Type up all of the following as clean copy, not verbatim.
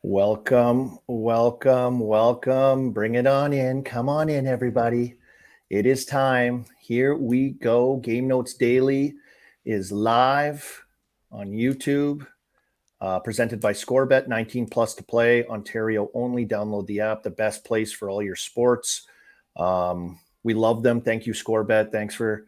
Welcome, welcome, welcome. Bring it on in. Come on in, everybody. It is time. Here we go. Game Notes Daily is live on YouTube, presented by ScoreBet. 19 plus to play. Ontario only. Download the app. The best place for all your sports. We love them. Thank you, ScoreBet. Thanks for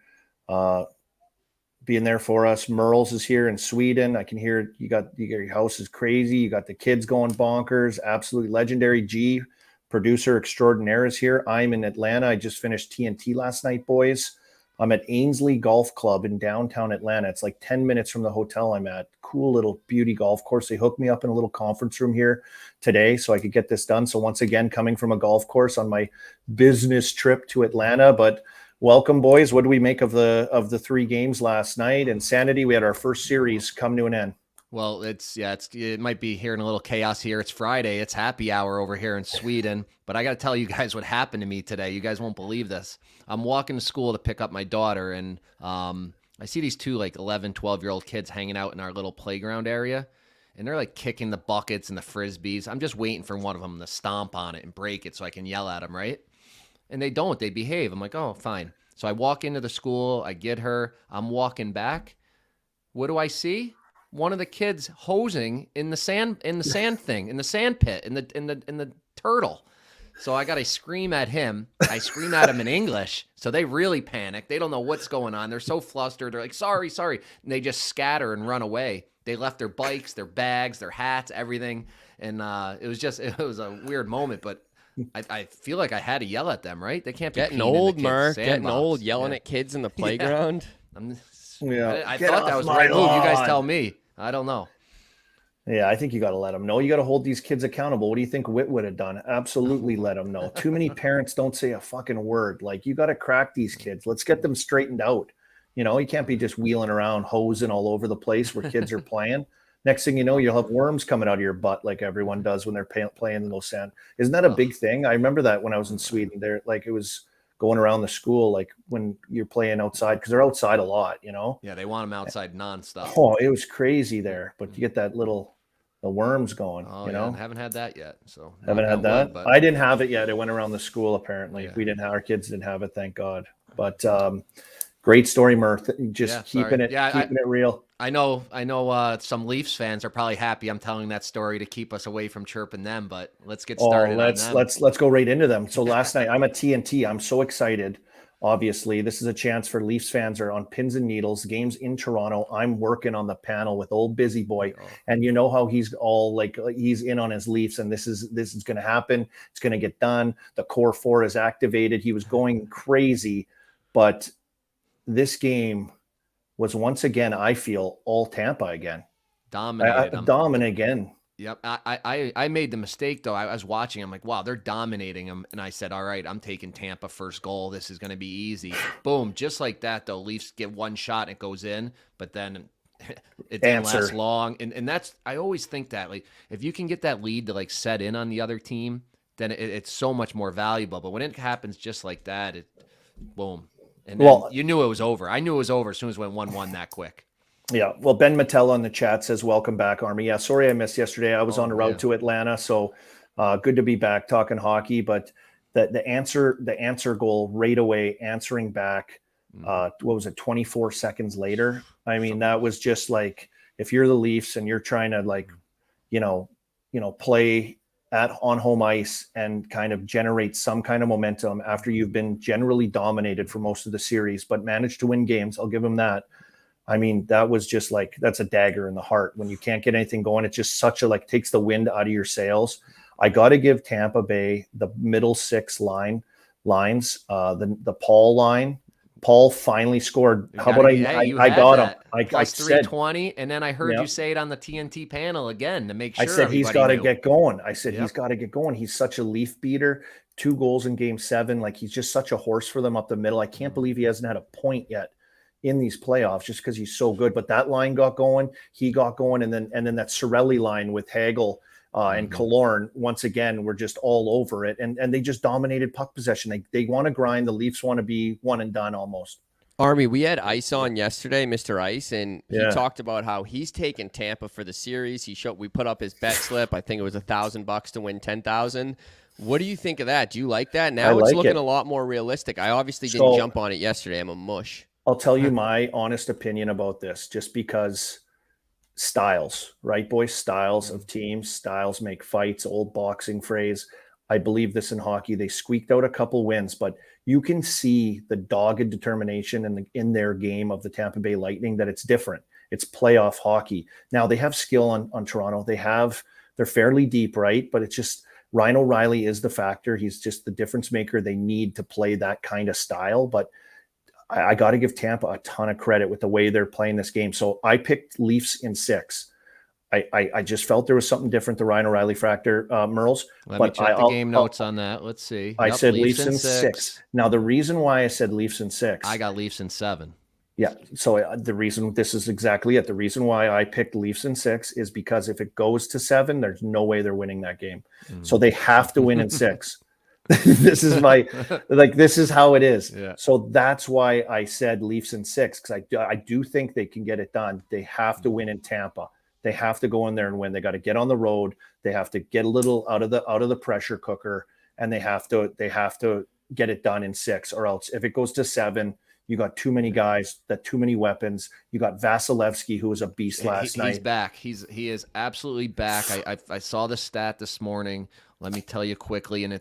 being there for us. Merles is here in Sweden. I can hear you got your house is crazy. You got the kids going bonkers. Absolutely legendary. G, producer extraordinaire, is here. I'm in Atlanta. I just finished TNT last night, boys. I'm at Ainsley Golf Club in downtown Atlanta. It's like 10 minutes from the hotel I'm at. Cool little beauty golf course. They hooked me up in a little conference room here today so I could get this done. So once again, coming from a golf course on my business trip to Atlanta, but welcome, boys. What do we make of the three games last night? Insanity. We had our first series come to an end. Well, it might be hearing a little chaos here. It's Friday. It's happy hour over here in Sweden. But I got to tell you guys what happened to me today. You guys won't believe this. I'm walking to school to pick up my daughter, and I see these two like 11, 12-year-old kids hanging out in our little playground area, and they're like kicking the buckets and the frisbees. I'm just waiting for one of them to stomp on it and break it so I can yell at them, right? And they don't. They behave. I'm like, oh, fine. So I walk into the school. I get her. I'm walking back. What do I see? One of the kids hosing in the sand pit, in the turtle. So I got to scream at him. I scream at him in English. So they really panic. They don't know what's going on. They're so flustered. They're like, sorry. And they just scatter and run away. They left their bikes, their bags, their hats, everything. And it was a weird moment, but I feel like I had to yell at them, right? They can't be getting peeing old, in the Mark. kids' Getting sandbox. old, yelling at kids in the playground. I thought that was the right move. You guys tell me. I don't know. Yeah, I think you got to let them know. You got to hold these kids accountable. What do you think Whit would have done? Absolutely let them know. Too many parents don't say a fucking word. Like, you got to crack these kids. Let's get them straightened out. You know, you can't be just wheeling around, hosing all over the place where kids are playing. Next thing you know, you'll have worms coming out of your butt like everyone does when they're playing in those sand. Isn't that a big thing? I remember that when I was in Sweden. There, like, it was going around the school, like when you're playing outside, because they're outside a lot, you know? Yeah, they want them outside nonstop. Oh, it was crazy there. But you get the worms going, you know? I haven't had that yet. So Haven't had that. but I didn't have it yet. It went around the school, apparently. Yeah. We didn't have, our kids didn't have it, thank God. But great story, Murph. Just keeping it real. I know. Some Leafs fans are probably happy I'm telling that story to keep us away from chirping them. But let's get started. Let's go right into them. So last night, I'm at TNT. I'm so excited. Obviously, this is a chance for Leafs fans are on pins and needles. Games in Toronto. I'm working on the panel with old busy boy, and you know how he's all like he's in on his Leafs, and this is going to happen. It's going to get done. The core four is activated. He was going crazy, but this game was once again, I feel, all Tampa again. Dominant again. Yep. I made the mistake, though. I was watching. I'm like, wow, they're dominating them. And I said, all right, I'm taking Tampa first goal. This is going to be easy. Boom. Just like that, though. Leafs get one shot and it goes in. But then it didn't last long. And that's, I always think that, like, if you can get that lead to, like, set in on the other team, then it's so much more valuable. But when it happens just like that, boom. And then you knew it was over. I knew it was over as soon as it went 1-1 that quick. Yeah. Well, Ben Mattel on the chat says, welcome back, Army. Yeah. Sorry I missed yesterday. I was on the road to Atlanta. So good to be back talking hockey. But the answer goal right away, answering back, what was it, 24 seconds later? I mean, that was just like, if you're the Leafs and you're trying to, like, play on home ice and kind of generate some kind of momentum after you've been generally dominated for most of the series, but managed to win games. I'll give them that. I mean, that was just like, that's a dagger in the heart when you can't get anything going. It's just such a, like, takes the wind out of your sails. I got to give Tampa Bay the middle six lines, the Paul line. Paul finally scored. How about I got him? I said 320, and then I heard you say it on the TNT panel again to make sure. I said he's got to get going. He's got to get going. He's such a Leaf beater. 2 goals in Game 7. Like, he's just such a horse for them up the middle. I can't believe he hasn't had a point yet in these playoffs just because he's so good. But that line got going. He got going, and then that Cirelli line with Hagel and Killorn, once again, were just all over it. And they just dominated puck possession. They want to grind. The Leafs want to be one and done almost. Army, we had Ice on yesterday, Mr. Ice, and he Yeah. talked about how he's taken Tampa for the series. We put up his bet slip. I think it was $1,000 to win 10,000. What do you think of that? Do you like that? Now it's looking a lot more realistic. I obviously didn't jump on it yesterday. I'm a mush. I'll tell you my honest opinion about this, just because styles, right, boys? Styles of teams, styles make fights, old boxing phrase. I believe this in hockey. They squeaked out a couple wins, but you can see the dogged determination in their game of the Tampa Bay Lightning that it's different. It's playoff hockey. Now they have skill on Toronto. They're fairly deep, right? But it's just Ryan O'Reilly is the factor. He's just the difference maker. They need to play that kind of style. But I got to give Tampa a ton of credit with the way they're playing this game. So I picked Leafs in 6. I just felt there was something different, the Ryan O'Reilly factor, Merles. Let me check the game notes on that. Let's see. I said Leafs in 6. Now, the reason why I said Leafs in 6. I got Leafs in 7. Yeah. So the reason, this is exactly it. The reason why I picked Leafs in 6 is because if it goes to 7, there's no way they're winning that game. So they have to win in 6. This is this is how it is. Yeah. So that's why I said Leafs in 6, because I do think they can get it done. They have to win in Tampa. They have to go in there and win. They got to get on the road. They have to get a little out of the pressure cooker, and they have to get it done in 6, or else if it goes to 7, you got too many guys, too many weapons. You got Vasilevsky, who was a beast last night. He's back. He is absolutely back. I saw the stat this morning. Let me tell you quickly, and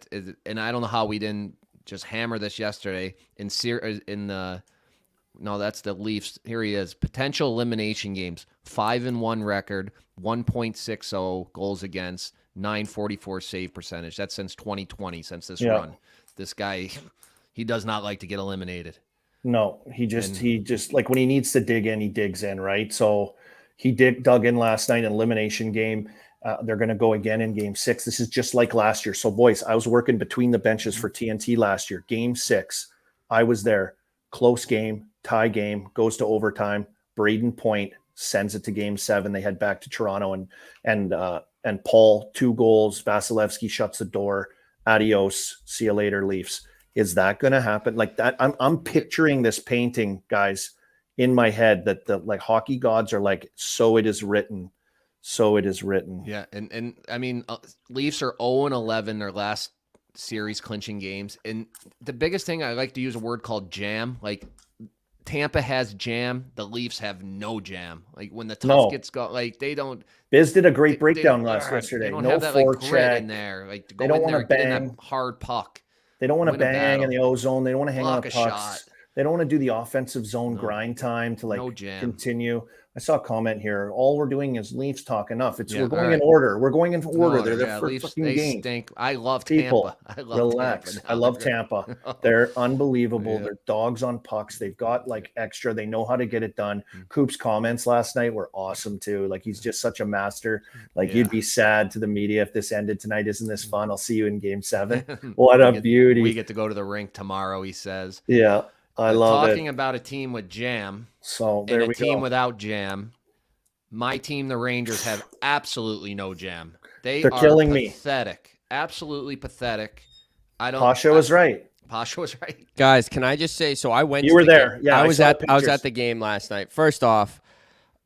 I don't know how we didn't just hammer this yesterday No, that's the Leafs. Here he is. Potential elimination games. 5-1 record, 1.60 goals against, 944 save percentage. That's since 2020, since this run. This guy, he does not like to get eliminated. No, he just like when he needs to dig in, he digs in, right? So he dug in last night in elimination game. They're going to go again in game 6. This is just like last year. So boys, I was working between the benches for TNT last year. Game 6, I was there. Close game, tie game, goes to overtime. Braden Point sends it to game 7. They head back to Toronto, and Paul, 2 goals. Vasilevsky shuts the door. Adios. See you later, Leafs. Is that going to happen? Like that, I'm picturing this painting, guys, in my head that the hockey gods are like, so it is written. So it is written. Yeah, and I mean, Leafs are 0-11 their last series clinching games, and the biggest thing, I like to use a word called jam. Like Tampa has jam, the Leafs have no jam. Like when the tough gets go, like they don't. Biz did a great breakdown yesterday. They don't no have that grit in there, like to go in there and get in that hard puck. They don't want to bang in the ozone. They don't want to hang on pucks. Shot. They don't want to do the offensive zone grind time to continue. I saw a comment here. All we're doing is Leafs talk enough. We're going in order. We're going in order. They're the first fucking game. Stink. I love People, Tampa. Relax. I love Tampa. They're unbelievable. They're dogs on pucks. They've got extra. They know how to get it done. Coop's comments last night were awesome too. Like he's just such a master. You'd be sad to the media if this ended tonight. Isn't this fun? I'll see you in game 7. What a beauty. We get to go to the rink tomorrow, he says. Yeah. I love Talking about a team with jam, there and a team without jam. My team, the Rangers, have absolutely no jam. They're killing me. Pathetic, absolutely pathetic. Pasha was right. Pasha was right. Guys, can I just say? So I went. You were there. Yeah, I was at the game last night. First off,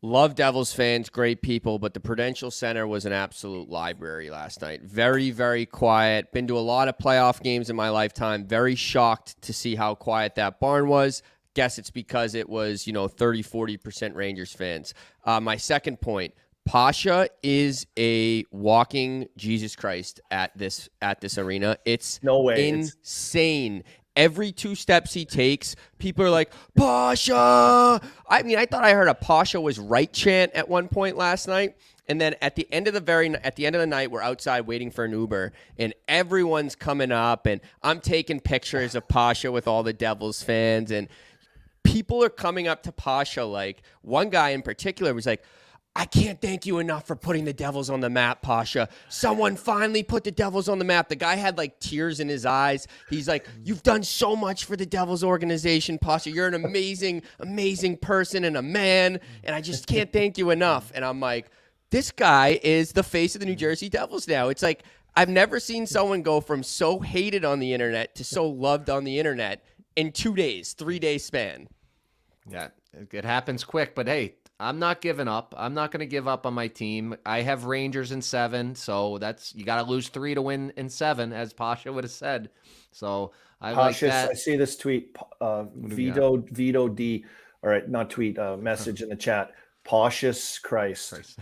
love Devils fans, great people, but the Prudential Center was an absolute library last night. Very, very quiet. Been to a lot of playoff games in my lifetime. Very shocked to see how quiet that barn was. Guess it's because it was, 30-40% Rangers fans. My second point, Pasha is a walking Jesus Christ at this arena. It's no way. Insane. Every 2 steps he takes, people are like, Pasha! I mean, I thought I heard a Pasha was right chant at one point last night. And then at the end of the night, we're outside waiting for an Uber, and everyone's coming up, and I'm taking pictures of Pasha with all the Devils fans, and people are coming up to Pasha. Like one guy in particular was like, I can't thank you enough for putting the Devils on the map, Pasha. Someone finally put the Devils on the map. The guy had tears in his eyes. He's like, you've done so much for the Devils organization, Pasha. You're an amazing, amazing person and a man, and I just can't thank you enough. And I'm like, this guy is the face of the New Jersey Devils now. It's like, I've never seen someone go from so hated on the internet to so loved on the internet in 2 days, 3 day span. Yeah, it happens quick, but hey, I'm not giving up. I'm not going to give up on my team. I have Rangers in 7, so you got to lose 3 to win in 7, as Pasha would have said. So I like that. I see this tweet. Vito D. All right, not tweet. Message in the chat. Pashas Christ.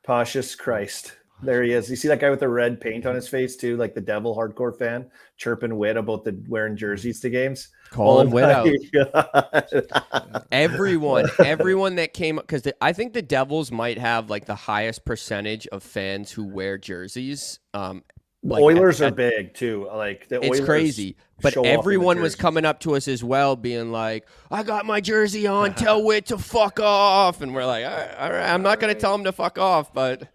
Pashas Christ. There he is. You see that guy with the red paint on his face too, like the Devil hardcore fan, chirping wit about the wearing jerseys to games. Calling wit out. Everyone that came, because I think the Devils might have like the highest percentage of fans who wear jerseys. Oilers are big too. Like the Oilers, it's crazy. But everyone was coming up to us as well, being like, "I got my jersey on. Tell Wit to fuck off." And we're like, "All right, I'm not going to tell him to fuck off." But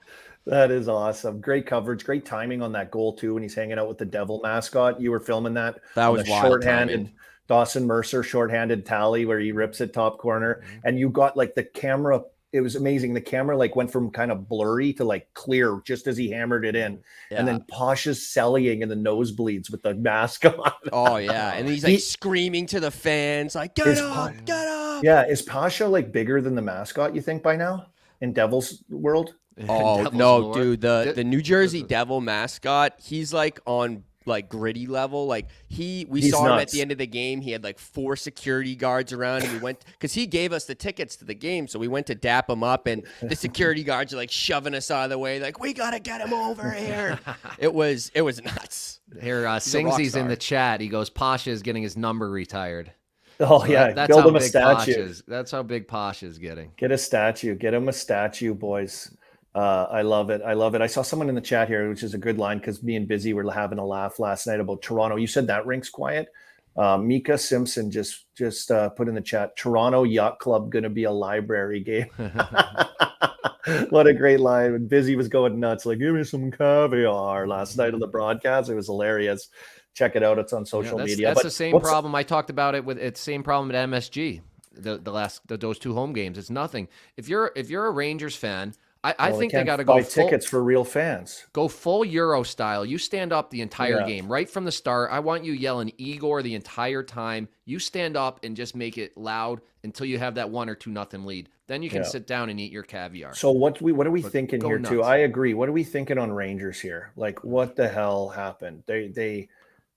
that is awesome. Great coverage. Great timing on that goal too. When he's hanging out with the Devil mascot, you were filming that. That was wild. Shorthanded timing. Dawson Mercer shorthanded tally where he rips it top corner, and you got like the camera. It was amazing. The camera like went from kind of blurry to like clear just as he hammered it in. Yeah. And then Pasha's selling in the nosebleeds with the mask on. Oh yeah. And he's like screaming to the fans, like, get up. Yeah. Is Pasha like bigger than the mascot, you think, by now in Devil's world? Oh no, dude. The New Jersey Devil mascot, he's like on like gritty level. Like we saw him at the end of the game. He had like 4 security guards around, and we went because he gave us the tickets to the game, so we went to dap him up, and the security guards are like shoving us out of the way, like, we gotta get him over here. It was nuts. Here, Singsy's in the chat. He goes, Pasha is getting his number retired. Oh, so yeah. Build him a statue. That's how big Pasha is getting. Get a statue. Get him a statue, boys. I love it. I love it. I saw someone in the chat here, which is a good line because me and Busy were having a laugh last night about Toronto. You said that rink's quiet. Mika Simpson just put in the chat, Toronto Yacht Club going to be a library game. What a great line. When Busy was going nuts, like, give me some caviar last night on the broadcast. It was hilarious. Check it out. It's on social media. That's the same problem. I talked about it with it's same problem at MSG. Those 2 home games. It's nothing. If you're a Rangers fan, I think they got to go buy tickets for real fans. Go full Euro style. You stand up the entire game right from the start. I want you yelling Igor the entire time. You stand up and just make it loud until you have that 1 or 2-0 lead. Then you can sit down and eat your caviar. So what are we thinking here too? I agree. What are we thinking on Rangers here? Like, what the hell happened? They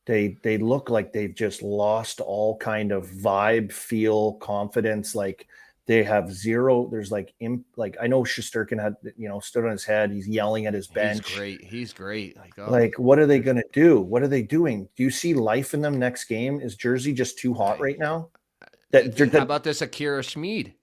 look like they've just lost all kind of vibe, feel, confidence. Like, they have zero. There's like I know Shesterkin had, stood on his head. He's yelling at his bench. He's great. Like, what are they going to do? What are they doing? Do you see life in them next game? Is Jersey just too hot right now? How about this Akira Schmid?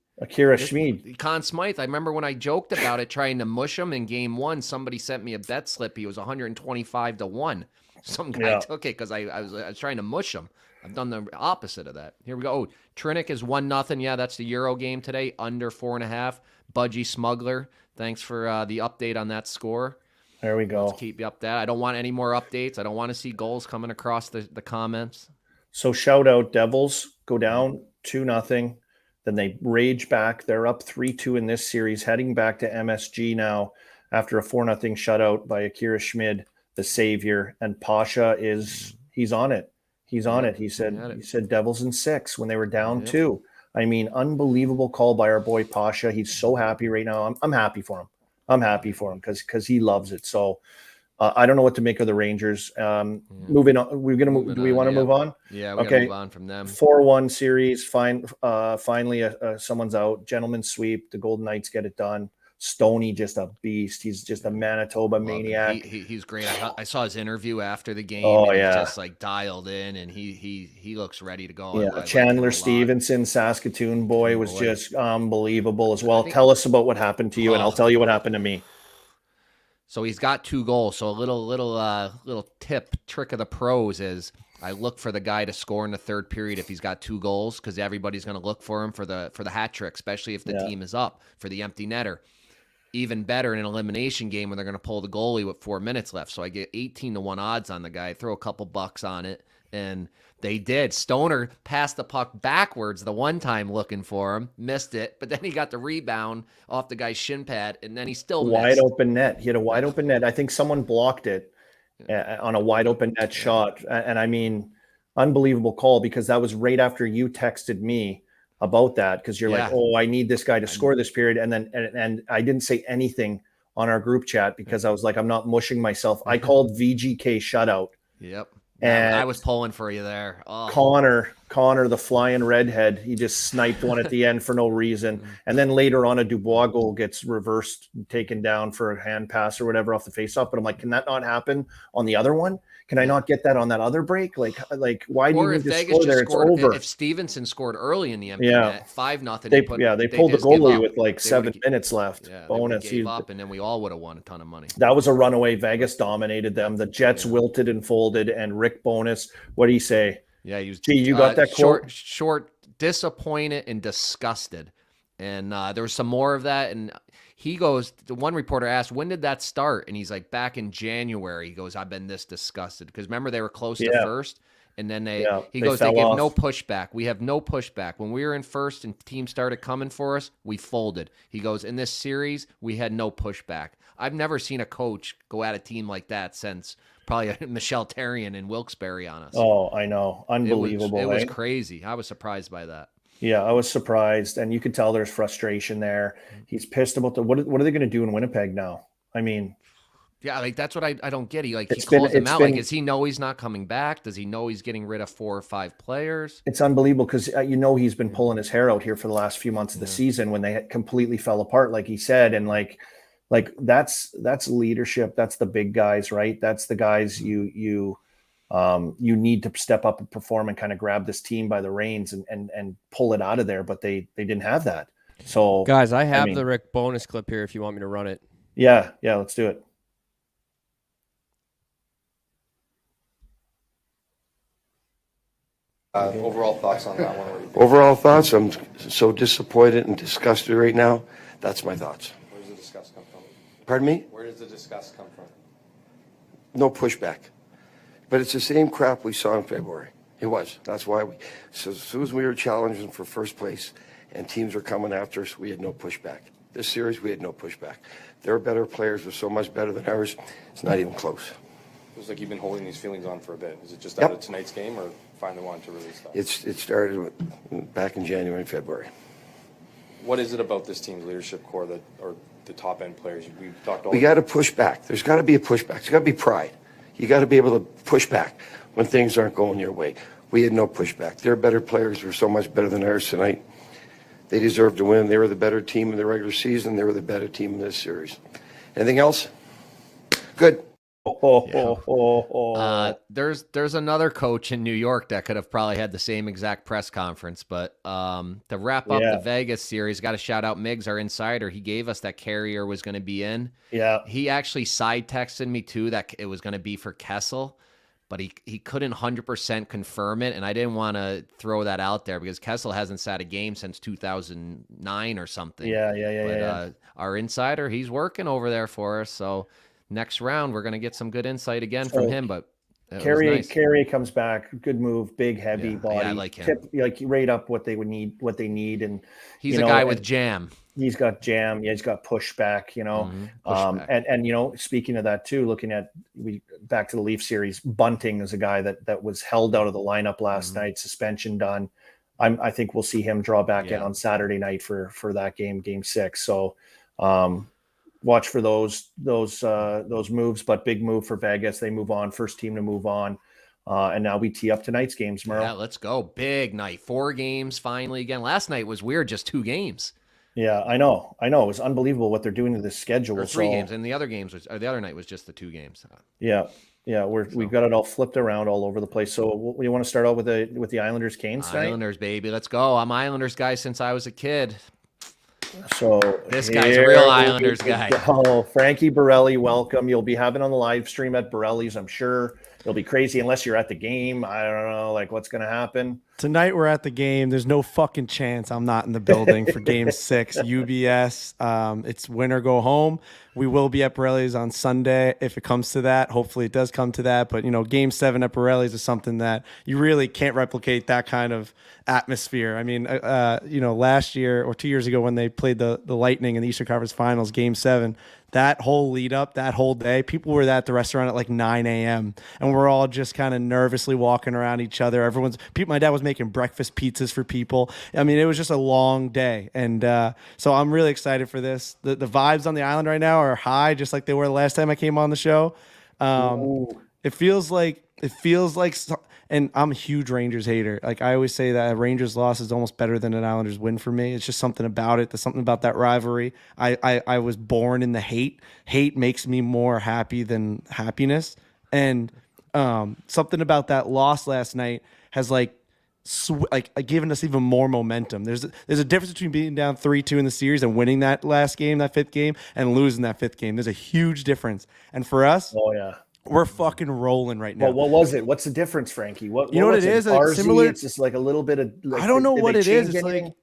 Conn Smythe. I remember when I joked about it, trying to mush him in game 1. Somebody sent me a bet slip. He was 125 to 1. Some guy took it because I was trying to mush him. I've done the opposite of that. Here we go. Oh, Trinick is 1-0. Yeah, that's the Euro game today. Under 4.5. Budgie Smuggler. Thanks for the update on that score. There we go. Let's keep you up that. I don't want any more updates. I don't want to see goals coming across the comments. So shout out Devils. Go down 2-0. Then they rage back. They're up 3-2 in this series, heading back to MSG now after a 4-0 shutout by Akira Schmid, the savior. And Pasha he's on it. He's on it. He said Devils in 6 when they were down 2. I mean, unbelievable call by our boy Pasha. He's so happy right now. I'm happy for him. I'm happy for him because he loves it. So I don't know what to make of the Rangers. Moving on. We're gonna move. Do we want to move on? Yeah. We gotta move on from them. 4-1 series. Finally, someone's out. Gentleman sweep. The Golden Knights get it done. Stoney, just a beast. He's just a Manitoba maniac. He's great. I saw his interview after the game. Oh, and he's just like dialed in, and he looks ready to go. Yeah, Chandler Stevenson, Saskatoon boy, was just unbelievable as well. Tell us about what happened to you, and I'll tell you what happened to me. So he's got 2 goals. So a little trick of the pros is I look for the guy to score in the third period if he's got 2 goals, because everybody's going to look for him for the hat trick, especially if the team is up, for the empty netter. Even better in an elimination game when they're going to pull the goalie with 4 minutes left. So I get 18-1 odds on the guy, throw a couple bucks on it, and they did. Stoner passed the puck backwards the one time looking for him, missed it, but then he got the rebound off the guy's shin pad, and then he still missed. Wide open net. He had a wide open net. I think someone blocked it on a wide open net shot. And I mean, unbelievable call, because that was right after you texted me about that, because you're like, Yeah. oh, I need this guy to score this period. And then and I didn't say anything on our group chat because I was like, I'm not mushing myself. I called VGK shutout. Yep. And I was pulling for you there. Oh. Connor, the flying redhead, he just sniped one at the end for no reason. And then later on, a Dubois goal gets reversed, taken down for a hand pass or whatever off the faceoff. But I'm like, can that not happen on the other one? Can I not get that on that other break? Like why do you need to score there? It's over. If Stevenson scored early in the empty Yeah. net, 5-0. They pulled the goalie with like 7 minutes left. Yeah, Bonus. They gave up, and then we all would have won a ton of money. That was a runaway. Vegas dominated them. The Jets wilted and folded, and Rick Bonus, what do you say? Yeah, he was. Gee, you got that quote? Short, disappointed and disgusted. And there was some more of that. And he goes, the one reporter asked, when did that start? And he's like, back in January. He goes, I've been this disgusted. Because remember, they were close to first. And then he goes, they give no pushback. We have no pushback. When we were in first and teams started coming for us, we folded. He goes, in this series, we had no pushback. I've never seen a coach go at a team like that since probably Michel Therrien and Wilkes-Barre on us. Oh, I know. Unbelievable. It was crazy. I was surprised by that. Yeah, I was surprised. And you could tell there's frustration there. He's pissed about what are they going to do in Winnipeg now? I mean, yeah, like that's what I don't get. He calls him out. Like, does he know he's not coming back? Does he know he's getting rid of 4 or 5 players? It's unbelievable because he's been pulling his hair out here for the last few months of the season when they had completely fell apart, like he said, and like that's leadership. That's the big guys, right? That's the guys you need to step up and perform and kind of grab this team by the reins and pull it out of there. But they didn't have that. So guys, I have the Rick Bonus clip here if you want me to run it. Yeah, let's do it. Overall thoughts on that one? Overall thoughts, I'm so disappointed and disgusted right now. That's my thoughts. Where does the disgust come from? Pardon me? Where does the disgust come from? No pushback. But it's the same crap we saw in February. It was. That's why so as soon as we were challenging for first place and teams were coming after us, we had no pushback. This series, we had no pushback. Their better players were so much better than ours, it's not even close. Feels like you've been holding these feelings on for a bit. Is it just out of tonight's game or finally wanted to release that? It started back in January and February. What is it about this team's leadership core or the top end players? We've talked all. We got to push back. There's got to be a pushback. There's got to be pride. You got to be able to push back when things aren't going your way. We had no pushback. Their better players were so much better than ours tonight. They deserved to win. They were the better team in the regular season. They were the better team in this series. Anything else? Good. There's another coach in New York that could have probably had the same exact press conference, but to wrap up the Vegas series, got to shout out Miggs, our insider. He gave us that Carrier was going to be in. Yeah. He actually side texted me too that it was going to be for Kessel, but he couldn't 100% confirm it, and I didn't want to throw that out there because Kessel hasn't sat a game since 2009 or something. Yeah. Our insider, he's working over there for us, so next round, we're going to get some good insight again from him, but Carey comes back. Good move, big, heavy body. Yeah, I like him. Right up what they need, and he's a guy with jam. He's got jam. Yeah, he's got pushback. And speaking of that too, looking at back to the Leaf series, Bunting is a guy that was held out of the lineup last night, suspension done. I think we'll see him draw back in on Saturday night for that game 6. So. Watch for those moves, but big move for Vegas. They move on, first team to move on. And now we tee up tonight's games, Merle. Yeah, let's go. Big night. 4 games finally again. Last night was weird, just 2 games. Yeah, I know. It was unbelievable what they're doing to this schedule. Or 3 games, and the other night was just the 2 games. Yeah. We've got it all flipped around all over the place. So we want to start out with the Islanders Canes tonight? Islanders, baby. Let's go. I'm Islanders guy since I was a kid. So this guy's a real Islanders guy. Oh, Frankie Borelli, welcome. You'll be having on the live stream at Borelli's, I'm sure. It'll be crazy unless you're at the game. I don't know, what's going to happen. Tonight we're at the game. There's no fucking chance I'm not in the building for Game 6, UBS. It's win or go home. We will be at Borelli's on Sunday if it comes to that. Hopefully it does come to that. But, Game 7 at Borelli's is something that you really can't replicate that kind of atmosphere. I mean, last year or 2 years ago when they played the Lightning in the Eastern Conference Finals, Game 7, that whole lead up, that whole day, people were at the restaurant at like 9 a.m. and we're all just kind of nervously walking around each other. My dad was making breakfast pizzas for people. I mean, it was just a long day. And so I'm really excited for this. The vibes on the island right now are high, just like they were the last time I came on the show. It feels like, and I'm a huge Rangers hater. Like I always say that a Rangers loss is almost better than an Islanders win for me. It's just something about it. There's something about that rivalry. I was born in the hate. Hate makes me more happy than happiness. And something about that loss last night has given us even more momentum. There's a difference between being down 3-2 in the series and winning that last game, that fifth game, and losing that fifth game. There's a huge difference. And for us, we're fucking rolling right now. Well, what was it? What's the difference, Frankie? What you know what it is? RZ, Similar. It's just like a little bit of. Like, I don't know what it is. It's anything? like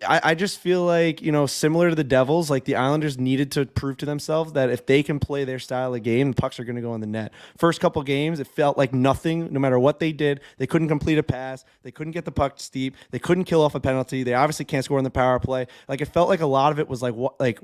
I just feel like, similar to the Devils, like the Islanders needed to prove to themselves that if they can play their style of game, the pucks are going to go in the net. First couple games, it felt like nothing, no matter what they did. They couldn't complete a pass. They couldn't get the puck deep. They couldn't kill off a penalty. They obviously can't score on the power play. Like it felt like a lot of it was like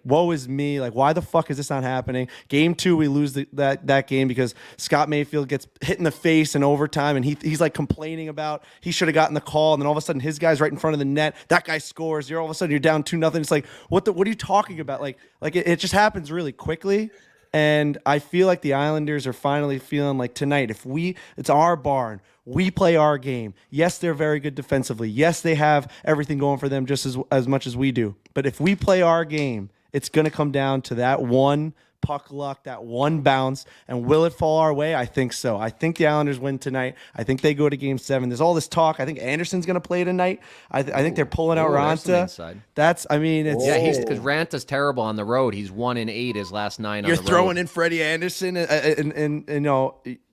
woe is me. Like, why the fuck is this not happening? Game 2, we lose that game because Scott Mayfield gets hit in the face in overtime, and he's like complaining about he should have gotten the call, and then all of a sudden his guy's right in front of the net. That guy scores. All of a sudden you're down 2-0. It's like, what are you talking about? Like it just happens really quickly. And I feel like the Islanders are finally feeling like tonight, it's our barn. We play our game. Yes, they're very good defensively. Yes, they have everything going for them just as much as we do. But if we play our game, it's going to come down to that one puck luck, that one bounce. And will it fall our way? I think so. I think the Islanders win tonight. I think they go to Game 7. There's all this talk. I think Anderson's going to play tonight. I think they're pulling out Ranta. It's because Ranta's terrible on the road. He's 1-8 his last 9 on the road. You're throwing in Freddie Anderson, and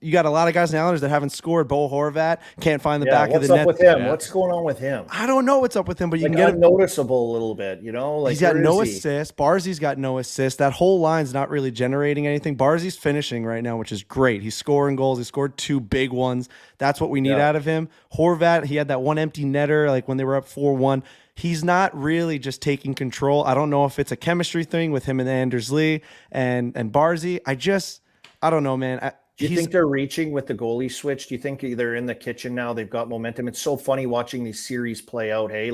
you got a lot of guys in the Islanders that haven't scored. Bo Horvat can't find the back of the net. What's up with him? Yeah. What's going on with him? I don't know what's up with him, but you can get noticeable a little bit. Like he's got no assists. Barzy's got no assists. That whole line's not really generating anything. Barzy's finishing right now, which is great. He's scoring goals. He scored 2 big ones. That's what we need out of him. Horvat, he had that one empty netter, like when they were up 4-1. He's not really just taking control. I don't know if it's a chemistry thing with him and Anders Lee and Barzy. I don't know, man. Do you think they're reaching with the goalie switch? Do you think they're in the kitchen now? They've got momentum. It's so funny watching these series play out. Hey,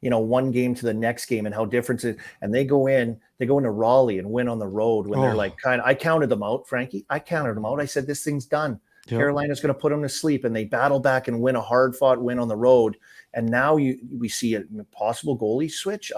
one game to the next game and how different it is. And they go into Raleigh and win on the road when they're I counted them out, Frankie. I counted them out. I said, this thing's done. Yep. Carolina's going to put them to sleep, and they battle back and win a hard-fought win on the road. And now we see a possible goalie switch.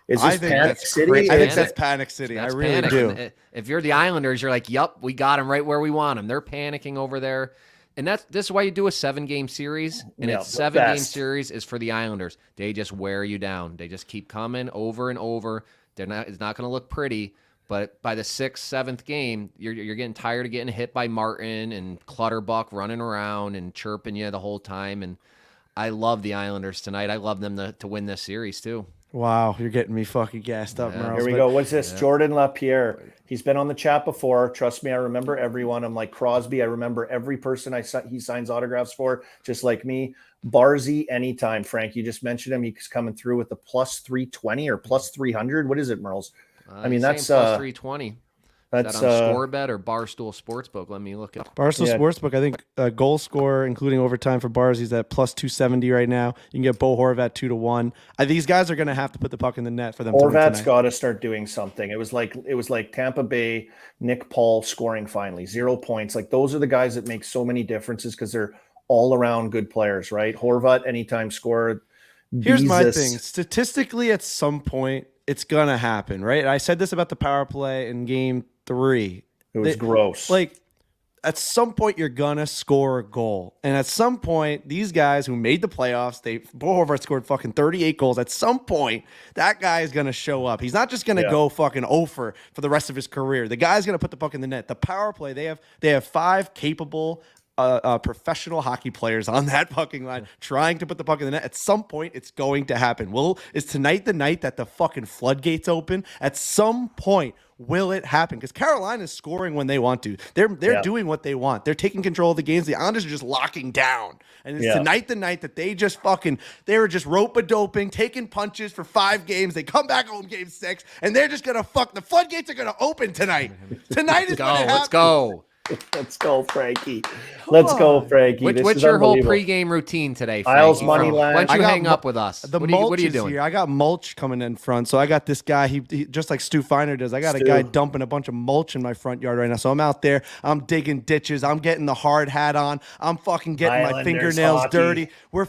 Is this Panic City? I think that's Panic City. I really do. If you're the Islanders, you're like, yup, we got them right where we want them. They're panicking over there. And this is why you do a 7-game series. And it's 7-game series is for the Islanders. They just wear you down. They just keep coming over and over. It's not going to look pretty. But by the 6th, 7th game, you're getting tired of getting hit by Martin and Clutterbuck running around and chirping you the whole time. And I love the Islanders tonight. I love them to win this series too. Wow, you're getting me fucking gassed up, Merles. Here we go. What's this? Jordan LaPierre. He's been on the chat before. Trust me, I remember everyone. I'm like Crosby. I remember every person he signs autographs for, just like me. Barzy, anytime. Frank, you just mentioned him. He's coming through with the plus 320 or plus 300. What is it, Merles? That's plus 320. That's on ScoreBet or Barstool Sportsbook. Let me look at Barstool Sportsbook. I think goal scorer, including overtime for Bars, he's at plus 270 right now. You can get Bo Horvat 2-1. These guys are going to have to put the puck in the net for them. Horvat's got to start doing something. It was like Tampa Bay, Nick Paul scoring finally 0 points. Like those are the guys that make so many differences because they're all around good players, right? Horvat anytime scorer. Here's my thing. Statistically, at some point, it's going to happen, right? I said this about the power play in Game 3. It was gross. Like, at some point, you're going to score a goal. And at some point, these guys who made the playoffs, Bo Horvat scored fucking 38 goals. At some point, that guy is going to show up. He's not just going to go fucking over for the rest of his career. The guy's going to put the puck in the net. The power play, they have 5 capable professional hockey players on that fucking line trying to put the puck in the net. At some point, it's going to happen. Is tonight the night that the fucking floodgates open? At some point, will it happen? Because Carolina's scoring when they want to. They're doing what they want. They're taking control of the games. The Islanders are just locking down. And it's tonight the night that they were just rope-a-doping, taking punches for 5 games. They come back home game 6, and they're just going to the floodgates are going to open tonight. Tonight is when it happens. Let's go. Let's go, Frankie. Let's go, Frankie. What's your whole pregame routine today, Frankie? Isles money line. Why don't you hang up with us? The what mulch are you is doing? here. I got mulch coming in front. So I got this guy, he just like Stu Feiner does. I got a guy dumping a bunch of mulch in my front yard right now. So I'm out there. I'm digging ditches. I'm getting the hard hat on. I'm fucking getting my fingernails dirty. We're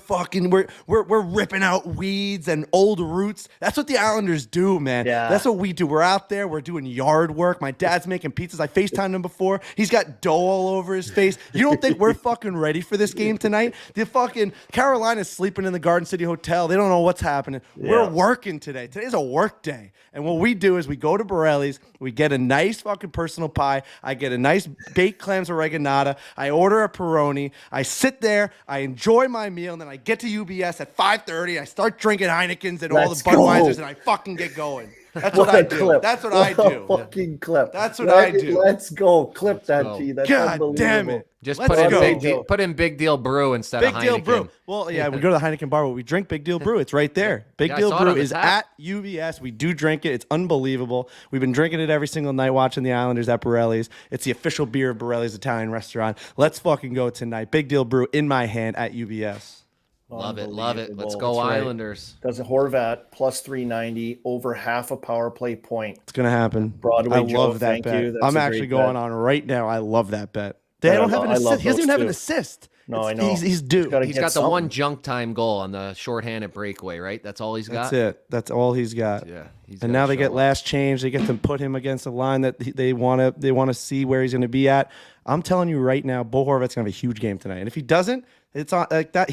ripping out weeds and old roots. That's what the Islanders do, man. Yeah. That's what we do. We're out there. We're doing yard work. My dad's making pizzas. I FaceTimed him before. He's got dough all over his face. You don't think we're fucking ready for this game tonight? The fucking Carolina's sleeping in the Garden City Hotel. They don't know what's happening. Yeah. We're working today. Today's a work day. And what we do is we go to Borelli's. We get a nice fucking personal pie. I get a nice baked clams oreganata. I order a Peroni. I sit there. I enjoy my meal. And then I get to UBS at 5:30. I start drinking Heinekens and all the Budweisers. And I fucking get going. That's what I do. Clip. That's what I do. Fucking clip. That's what I do. Let's go. Clip that, G. That's God damn it. Just put in Big Deal Brew instead of Heineken. Big Deal Brew. Well, yeah, we go to the Heineken bar where we drink Big Deal Brew. It's right there. Big Deal Brew is at UBS. We do drink it. It's unbelievable. We've been drinking it every single night watching the Islanders at Borelli's. It's the official beer of Borelli's Italian restaurant. Let's fucking go tonight. Big Deal Brew in my hand at UBS. Love it. Let's go Islanders. Does a Horvat plus 390 over half a power play point. It's gonna happen. Broadway I Joe, love that bet. I'm actually going on right now. I love that bet. They don't have an assist. He doesn't even have an assist. No, I know. He's due. He's got the one junk time goal on the shorthanded breakaway, right? That's all he's got. That's it. That's all he's got. Yeah. And now they get last change. They get to put him against a line that they want to see where he's going to be at. I'm telling you right now, Bo Horvat's going to have a huge game tonight. And if he doesn't, it's on like that.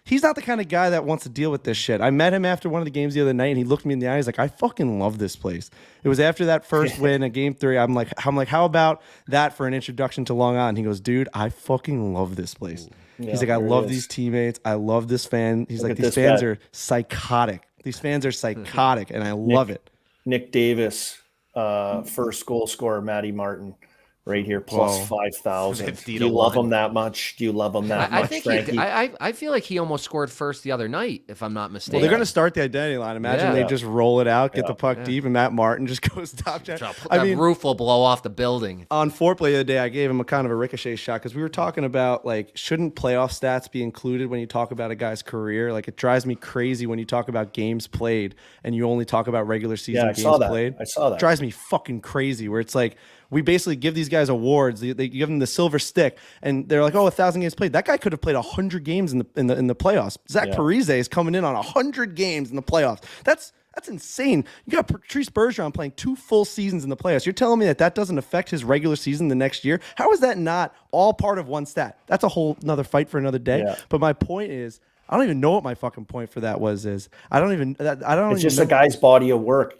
He's not the kind of guy that wants to deal with this shit. I met him after one of the games the other night, and he looked me in the eye. He's like, "I fucking love this place." It was after that first win in Game 3. I'm like, how about that for an introduction to Long Island? He goes, "Dude, I fucking love this place." Yeah, he's like, "I love these teammates. I love this fan." He's like, "These fans are psychotic. These fans are psychotic, and I love it." Nick Davis, first goal scorer, Matty Martin. Right here, plus 5,000. Do you love him that much? Do you love him that much, Frankie? I feel like he almost scored first the other night, if I'm not mistaken. Well, they're going to start the identity line. Imagine they just roll it out, get the puck deep, and Matt Martin just goes top check. The roof will blow off the building. On foreplay the other day, I gave him a kind of a ricochet shot because we were talking about, like, shouldn't playoff stats be included when you talk about a guy's career? Like, it drives me crazy when you talk about games played and you only talk about regular season games played. I saw that. It drives me fucking crazy where it's like, we basically give these guys awards. They give them the silver stick, and they're like, "Oh, 1,000 games played." That guy could have played 100 games in the playoffs. Zach Parise is coming in on 100 games in the playoffs. That's insane. You got Patrice Bergeron playing 2 full seasons in the playoffs. You're telling me that doesn't affect his regular season the next year? How is that not all part of one stat? That's a whole another fight for another day. Yeah. But my point is, I don't even know what my fucking point for that was. It's just a guy's body of work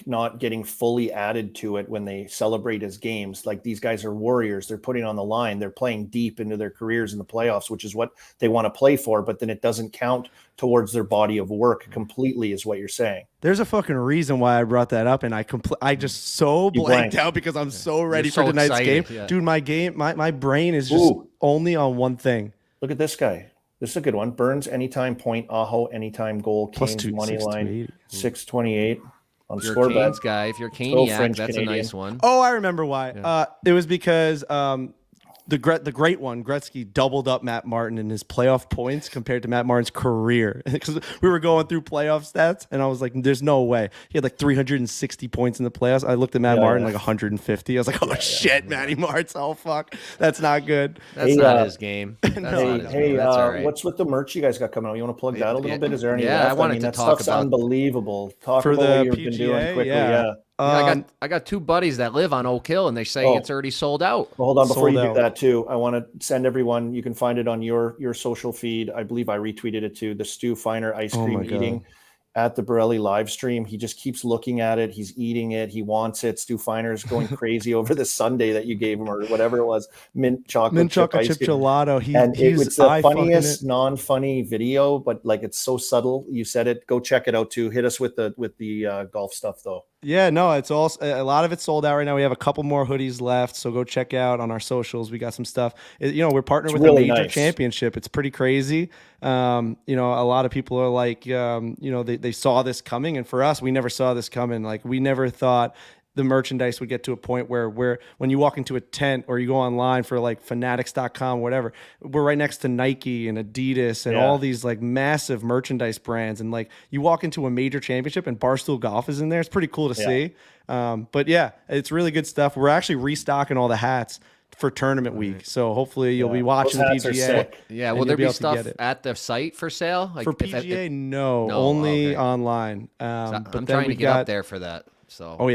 not getting fully added to it when they celebrate his games. Like, these guys are warriors. They're putting on the line. They're playing deep into their careers in the playoffs, which is what they want to play for. But then it doesn't count towards their body of work completely, is what you're saying. There's a fucking reason why I brought that up, and I just so blanked out because I'm so ready for tonight's game. Yeah. Dude, my brain is just only on one thing. Look at this guy. This is a good one. Burns anytime point, Aho anytime goal, Canes money line, 628 on ScoreBet. Canes guy, if you're Caniac, that's Canadian. A nice one. Oh, I remember why. Yeah. It was because the great one, Gretzky, doubled up Matt Martin in his playoff points compared to Matt Martin's career. Because we were going through playoff stats, and I was like, there's no way. He had like 360 points in the playoffs. I looked at Matt Martin like 150. I was like, oh, shit, Matty Martz. Oh, fuck. That's not good. That's not his game. That's what's with the merch you guys got coming out? You want to plug that a little bit? Is there any left? I wanted to talk about unbelievable. Talk for about the what you've PGA, been doing quickly. I got 2 buddies that live on Oak Hill, and they're saying it's already sold out. Well, hold on, before you do that too, I want to send everyone. You can find it on your social feed. I believe I retweeted it too. The Stu Feiner ice cream eating at the Borelli live stream. He just keeps looking at it. He's eating it. He wants it. Stu Feiner's going crazy over the sundae that you gave him or whatever it was. Mint chocolate chip gelato. It's the funniest non-funny video, but like it's so subtle. You said it. Go check it out too. Hit us with the golf stuff though. Yeah, no, it's all a lot of it's sold out right now. We have a couple more hoodies left, so go check out on our socials. We got some stuff. We're partnered with really a major nice championship. It's pretty crazy. A lot of people are like, they saw this coming, and for us, we never saw this coming. Like we never thought the merchandise would get to a point where when you walk into a tent or you go online for like fanatics.com, whatever, we're right next to Nike and Adidas and all these like massive merchandise brands. And like you walk into a major championship and Barstool Golf is in there. It's pretty cool to see. But yeah, it's really good stuff. We're actually restocking all the hats for tournament week. So hopefully you'll be watching the PGA. Yeah, will there be stuff at the site for sale? Like for PGA? No, only online. I'm trying to get up there for that. So we'll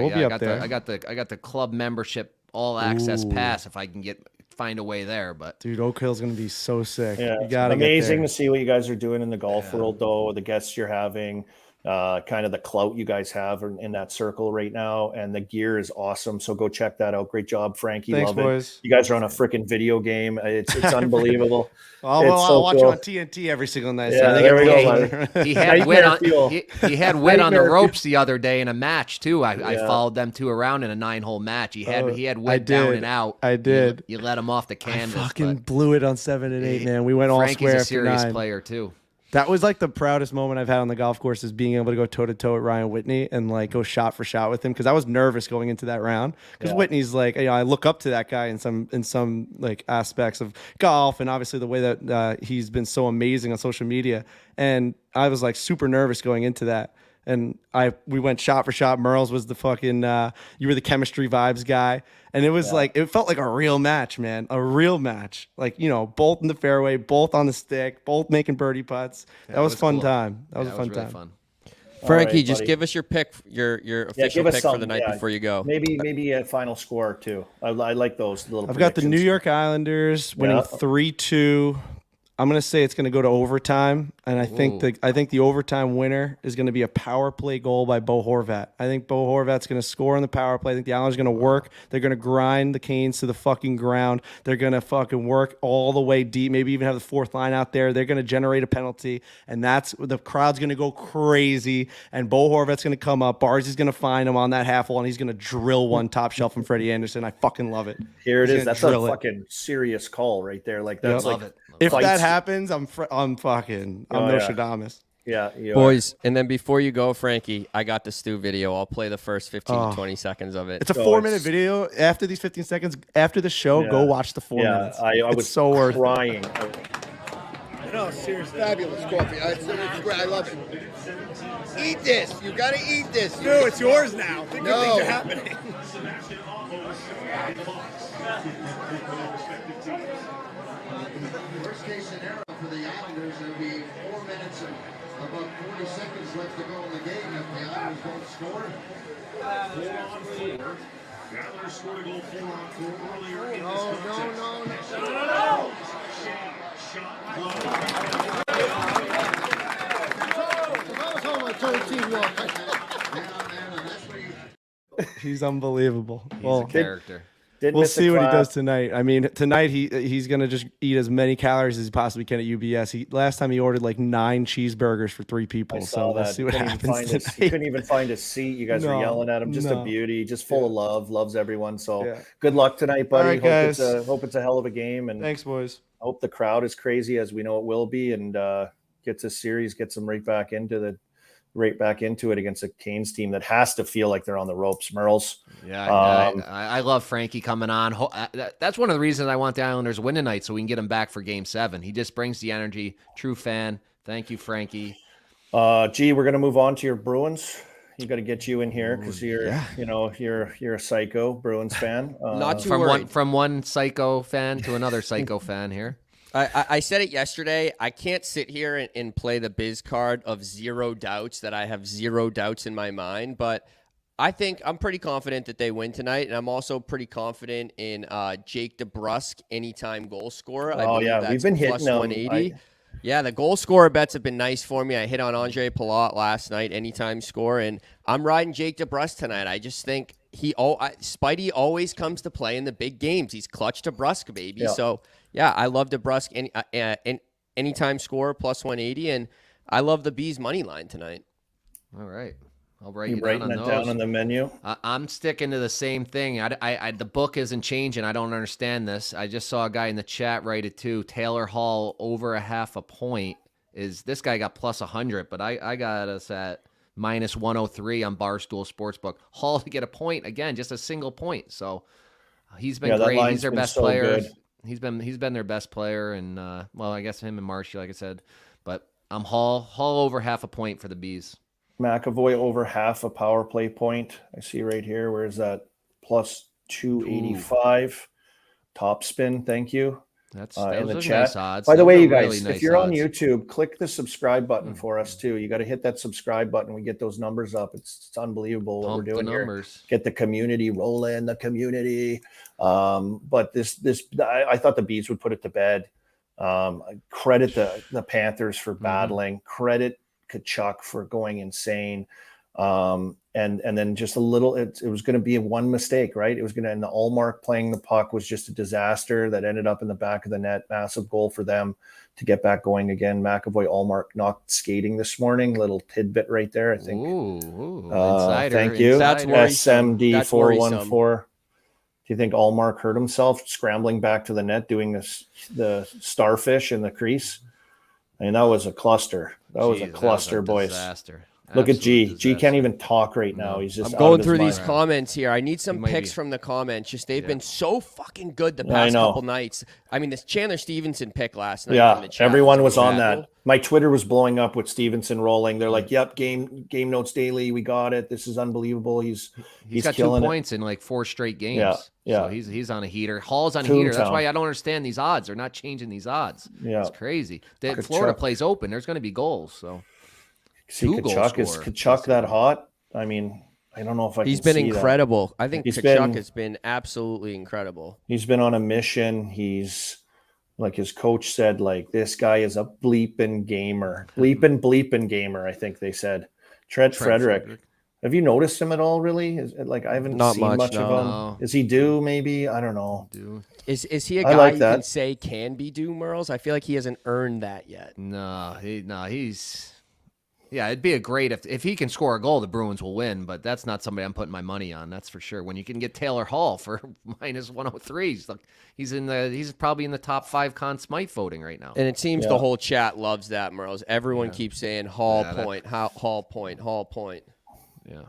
be up there. I got the club membership all access pass if I can find a way there. But dude, Oak Hill's gonna be so sick. Yeah, you gotta amazing to see what you guys are doing in the golf world, though. The guests you're having, kind of the clout you guys have in that circle right now, and the gear is awesome. So go check that out. Great job, Frankie. Thanks, love boys. it. You guys are on a freaking video game. It's unbelievable. I'll watch you on TNT every single night. Yeah, so there we go. He had Wit on the ropes the other day in a match too. I followed them 2 around in a 9-hole match. He had Wit down and out. I did. You let him off the canvas. I fucking blew it on 7 and 8, man. We went all square. Frankie's a serious 9. player too. That was like the proudest moment I've had on the golf course, is being able to go toe to toe with Ryan Whitney and like go shot for shot with him, because I was nervous going into that round, because Whitney's like, I look up to that guy in some like aspects of golf, and obviously the way that he's been so amazing on social media, and I was like super nervous going into that. And we went shot for shot. Merles was the fucking you were the chemistry vibes guy, and it was like, it felt like a real match, man, a real match. Like, both in the fairway, both on the stick, both making birdie putts. That was fun cool. time. That was a fun really time. Fun. Frankie, right, just give us your pick, your official pick for the night before you go. Maybe a final score too. I like those little. I've got the New York Islanders winning 3-2. I'm going to say it's going to go to overtime, and I think the overtime winner is going to be a power play goal by Bo Horvat. I think Bo Horvat's going to score on the power play. I think the Islanders are going to work. They're going to grind the Canes to the fucking ground. They're going to fucking work all the way deep, maybe even have the fourth line out there. They're going to generate a penalty, and the crowd's going to go crazy, and Bo Horvat's going to come up. Barzy's going to find him on that half wall, and he's going to drill one top shelf from Freddie Anderson. I fucking love it. Here it is. That's a fucking serious call right there. Like, that's love it. If that happens, I'm Nostradamus. Yeah, boys. And then before you go, Frankie, I got the Stu video. I'll play the first 15 to 20 seconds of it. It's a 4-minute video. After these 15 seconds, after the show, go watch the 4 minutes. I was so worth crying. No, seriously. Fabulous coffee. It's great. I love it. Eat this. You got to eat this. No, it's yours now. Think of things are happening. Worst case scenario for the Islanders, there'll be 4 minutes and about 40 seconds left to go in the game if the Islanders don't score. 4-on-4. The Islanders scored a goal 4-on-4 earlier in this contest. He's unbelievable. He's a character. We'll see what he does tonight. I mean, tonight he's gonna just eat as many calories as he possibly can at UBS. Last time he ordered like 9 cheeseburgers for 3 people. So let's see what happens tonight. He couldn't even find his seat. You guys were yelling at him. Just a beauty. Just full of love. Loves everyone. So good luck tonight, buddy. All right, guys. Hope it's a hell of a game. And thanks, boys. I hope the crowd is crazy, as we know it will be, and gets this series, gets them right back into it against a Canes team that has to feel like they're on the ropes. Merles. Yeah, I love Frankie coming on. That's one of the reasons I want the Islanders to win tonight, so we can get him back for Game 7. He just brings the energy. True fan. Thank you, Frankie. We're going to move on to your Bruins. You got to get you in here because you're a psycho Bruins fan. Not too worried. From one psycho fan to another psycho fan here. I said it yesterday. I can't sit here and play the biz card of 0 doubts that I have 0 doubts in my mind, but I think I'm pretty confident that they win tonight, and I'm also pretty confident in Jake DeBrusk anytime goal scorer. We've been hitting plus 180. Yeah, the goal scorer bets have been nice for me. I hit on Andre Palat last night, anytime score, and I'm riding Jake DeBrusk tonight. I just think Spidey always comes to play in the big games. He's clutch DeBrusk, baby. Yeah. So, yeah, I love DeBrusk anytime score plus 180, and I love the Bees money line tonight. All right. I'll write You you down writing on it those. down on the menu? I'm sticking to the same thing. The book isn't changing. I don't understand this. I just saw a guy in the chat write it too. Taylor Hall over 0.5 point. This guy got plus 100, but I got us at minus 103 on Barstool Sportsbook. Hall to get a point again, just a single point. So he's been that great. line's He's their been best so player. good. He's been their best player, and well, I guess him and Marshy, like I said. But I'm Hall over 0.5 point for the Bees. McAvoy over 0.5 power play point. I see right here. Where's that? Plus 285. Top spin. Thank you. That's in the those are chat. nice odds. By the Those way, are you guys, really nice if you're on odds. YouTube, click the subscribe button for us too. You got to hit that subscribe button. We get those numbers up. It's unbelievable what Pump we're doing the here. numbers. Get the community rolling, the community. But I thought the Bees would put it to bed. Credit the Panthers for battling. Credit Kachuk for going insane. And then just a little, it was going to be one mistake, right? It was going to, and the Allmark playing the puck was just a disaster that ended up in the back of the net. Massive goal for them to get back going again. McAvoy, Allmark not skating this morning. Little tidbit right there, I think. Ooh, insider. Thank you. That's worrisome. SMD That's 414. worrisome. Do you think Allmark hurt himself scrambling back to the net, doing the starfish in the crease? I mean, that was a cluster. That was a cluster, boys. Disaster. Look at G. Absolute G can't disaster. even talk right now. He's just I'm out going of his through these mind. comments here. I need some might picks be. from the comments. Just they've been so fucking good the I past know. couple nights. I mean, this Chandler Stevenson pick last night. from Yeah, the chat everyone was on unbelievable. that. My Twitter was blowing up with Stevenson rolling. They're like, "Yep, game notes daily. We got it. This is unbelievable. He's He's got 2 killing it." points in like 4 straight games. Yeah, yeah. So he's on a heater. Hall's on a Toontown. heater. That's why I don't understand these odds. They're not changing these odds. Yeah. It's crazy. Kachuk. Florida plays open. There's going to be goals. So See, 2 goal Kachuk is scorer. Kachuk that hot? I mean, I don't know if I. He's can been see that. incredible. I think He's Kachuk been- has been absolutely incredible. He's been on a mission. He's like his coach said, like this guy is a bleeping gamer, bleeping gamer. I think they said. Trent Frederick. Have you noticed him at all? Really? Like I haven't Not seen much, much no. of him. No. Is he due? Maybe I don't know. do Is he a I guy like you that. can say can be due, Merles? I feel like he hasn't earned that yet. he's yeah. It'd be a great if he can score a goal, the Bruins will win. But that's not somebody I'm putting my money on. That's for sure. When you can get Taylor Hall for minus 103, he's probably in the top 5 Conn Smythe voting right now. And it seems Yeah. the whole chat loves that, Merles. Everyone keeps saying Hall Yeah, that- point, Hall point, Hall point. Yeah.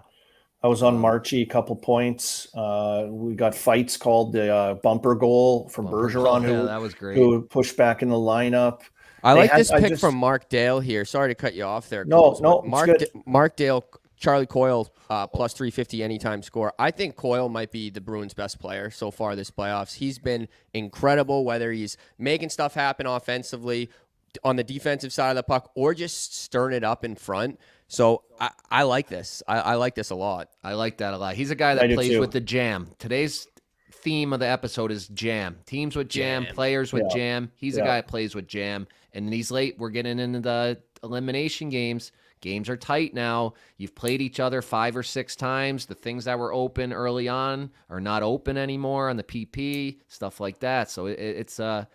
I was on Marchie, a couple points. We got fights called the bumper goal from Bergeron, Yeah, that was great. who pushed back in the lineup. I They like had- this I pick just- from Mark Dale here. Sorry to cut you off there. No, Coles, no, but it's good. Mark Dale, Charlie Coyle, plus 350 anytime score. I think Coyle might be the Bruins' best player so far this playoffs. He's been incredible, whether he's making stuff happen offensively, on the defensive side of the puck, or just stirring it up in front. So I like this. I like this a lot. I like that a lot. He's a guy I that do plays too. with the jam. Today's theme of the episode is jam. Teams with jam, players with jam. He's a Yeah. guy that plays with jam. And these late, we're getting into the elimination games. Games are tight now. You've played each other 5 or 6 times. The things that were open early on are not open anymore on the PP, stuff like that. So it's a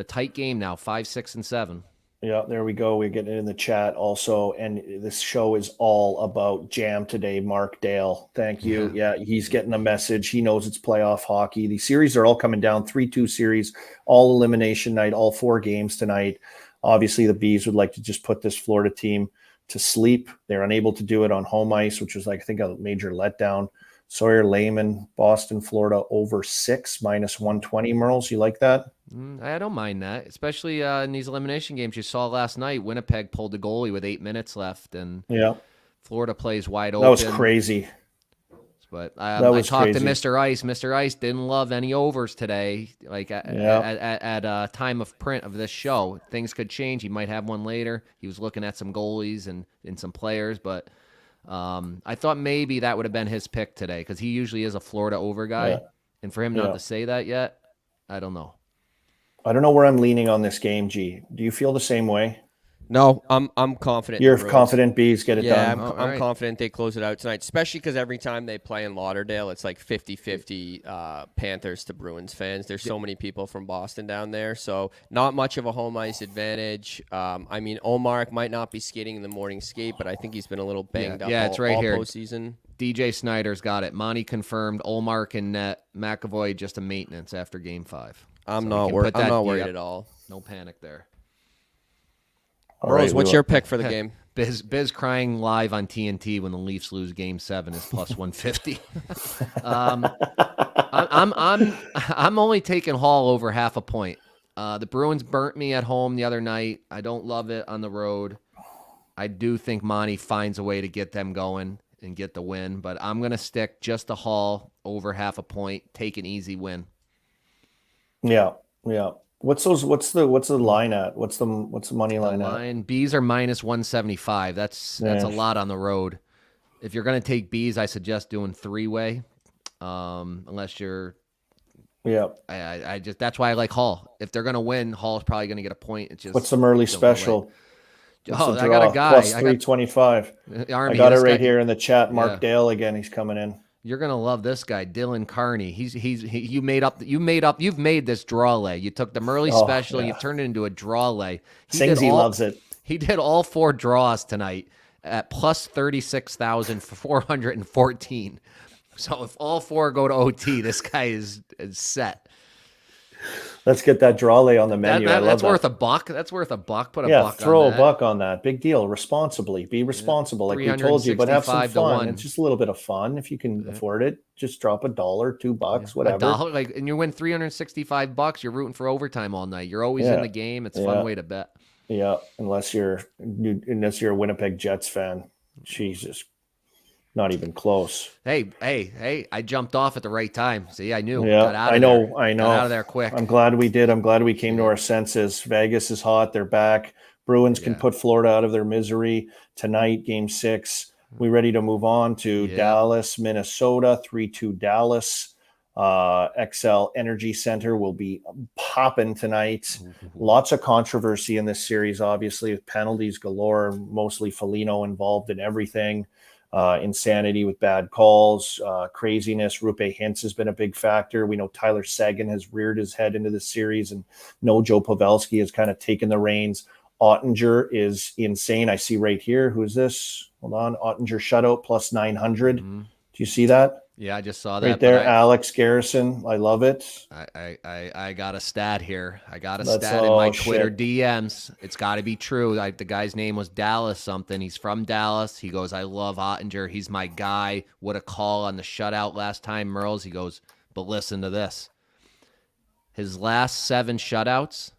tight game now, 5, 6, and 7. Yeah, there we go. We're getting it in the chat also. And this show is all about jam today, Mark Dale. Thank you. Yeah, he's getting a message. He knows it's playoff hockey. These series are all coming down, 3-2 series, all elimination night, all 4 games tonight. Obviously, the Bees would like to just put this Florida team to sleep. They're unable to do it on home ice, which was, like, I think, a major letdown. Sawyer Lehman, Boston, Florida, over 6, minus 120. Merles, you like that? I don't mind that, especially in these elimination games. You saw last night, Winnipeg pulled the goalie with 8 minutes left, and Yeah, Florida plays wide open. that was crazy. But That I was talked crazy. to Mr. Ice. Mr. Ice didn't love any overs today. Like at time of print of this show, things could change. He might have one later. He was looking at some goalies and some players, but I thought maybe that would have been his pick today because he usually is a Florida over guy, Yeah. and for him not Yeah. to say that yet, I don't know. I don't know where I'm leaning on this game, G. Do you feel the same way? No, I'm confident. You're the Bruins. confident Bees get it Yeah, done? I'm confident they close it out tonight, especially because every time they play in Lauderdale, it's like 50-50 Panthers to Bruins fans. There's so many people from Boston down there, so not much of a home ice advantage. I mean, Omar might not be skating in the morning skate, but I think he's been a little banged up it's right all here. postseason. DJ Snyder's got it. Monty confirmed. Olmark and net. McAvoy just a maintenance after Game 5. I'm not worried at all. No panic there. Rose, what's your pick for the game? Biz crying live on TNT when the Leafs lose Game 7 is plus 150. I'm only taking Hall over half a point. The Bruins burnt me at home the other night. I don't love it on the road. I do think Monty finds a way to get them going and get the win, but I'm gonna stick just the Hall over half a point. Take an easy win. Yeah. What's the line at? What's the money line at? Bees are minus 175. That's a lot on the road. If you're going to take Bees, I suggest doing 3-way. Unless you're I just that's why I like Hall. If they're going to win, Hall's probably going to get a point. It's just what's some early special? I got a guy plus 325. Army, I got it right guy, here in the chat. Mark Dale again. He's coming in. You're gonna love this guy, Dylan Carney. You made this draw lay. You took the Murley special, and you turned it into a draw lay. He loves it. He did all 4 draws tonight at plus 36,414. So if all 4 go to OT, this guy is set. Let's get that draw lay on the menu. That's worth a buck. That's worth a buck. Put a buck throw on that. a buck on that. Big deal. Responsibly. Be responsible, like we told you, but have some fun. It's just a little bit of fun. If you can afford it, just drop $1, $2, whatever. $1, and you win $365. You're rooting for overtime all night. You're always in the game. It's a fun way to bet. Yeah, unless you're a Winnipeg Jets fan. Jesus. Not even close. Hey! I jumped off at the right time. See, I knew. Yeah, I know. Got out of there quick. I'm glad we did. I'm glad we came to our senses. Vegas is hot. They're back. Bruins can put Florida out of their misery tonight. Game 6. We ready to move on to Dallas, Minnesota. 3-2 Dallas. XL Energy Center will be popping tonight. Lots of controversy in this series, obviously, with penalties galore. Mostly Foligno involved in everything. Insanity with bad calls, craziness. Rupe Hintz has been a big factor. We know Tyler Seguin has reared his head into the series, and no Joe Pavelski has kind of taken the reins. Ottinger is insane. I see right here. Who is this? Hold on. Ottinger shutout plus 900. Do you see that? Yeah, I just saw that. Right there, Alex Garrison. I love it. I got a stat here. I got a stat in my Twitter DMs. It's got to be true. The guy's name was Dallas something. He's from Dallas. He goes, I love Ottinger. He's my guy. What a call on the shutout last time, Merles. He goes, but listen to this. His last 7 shutouts,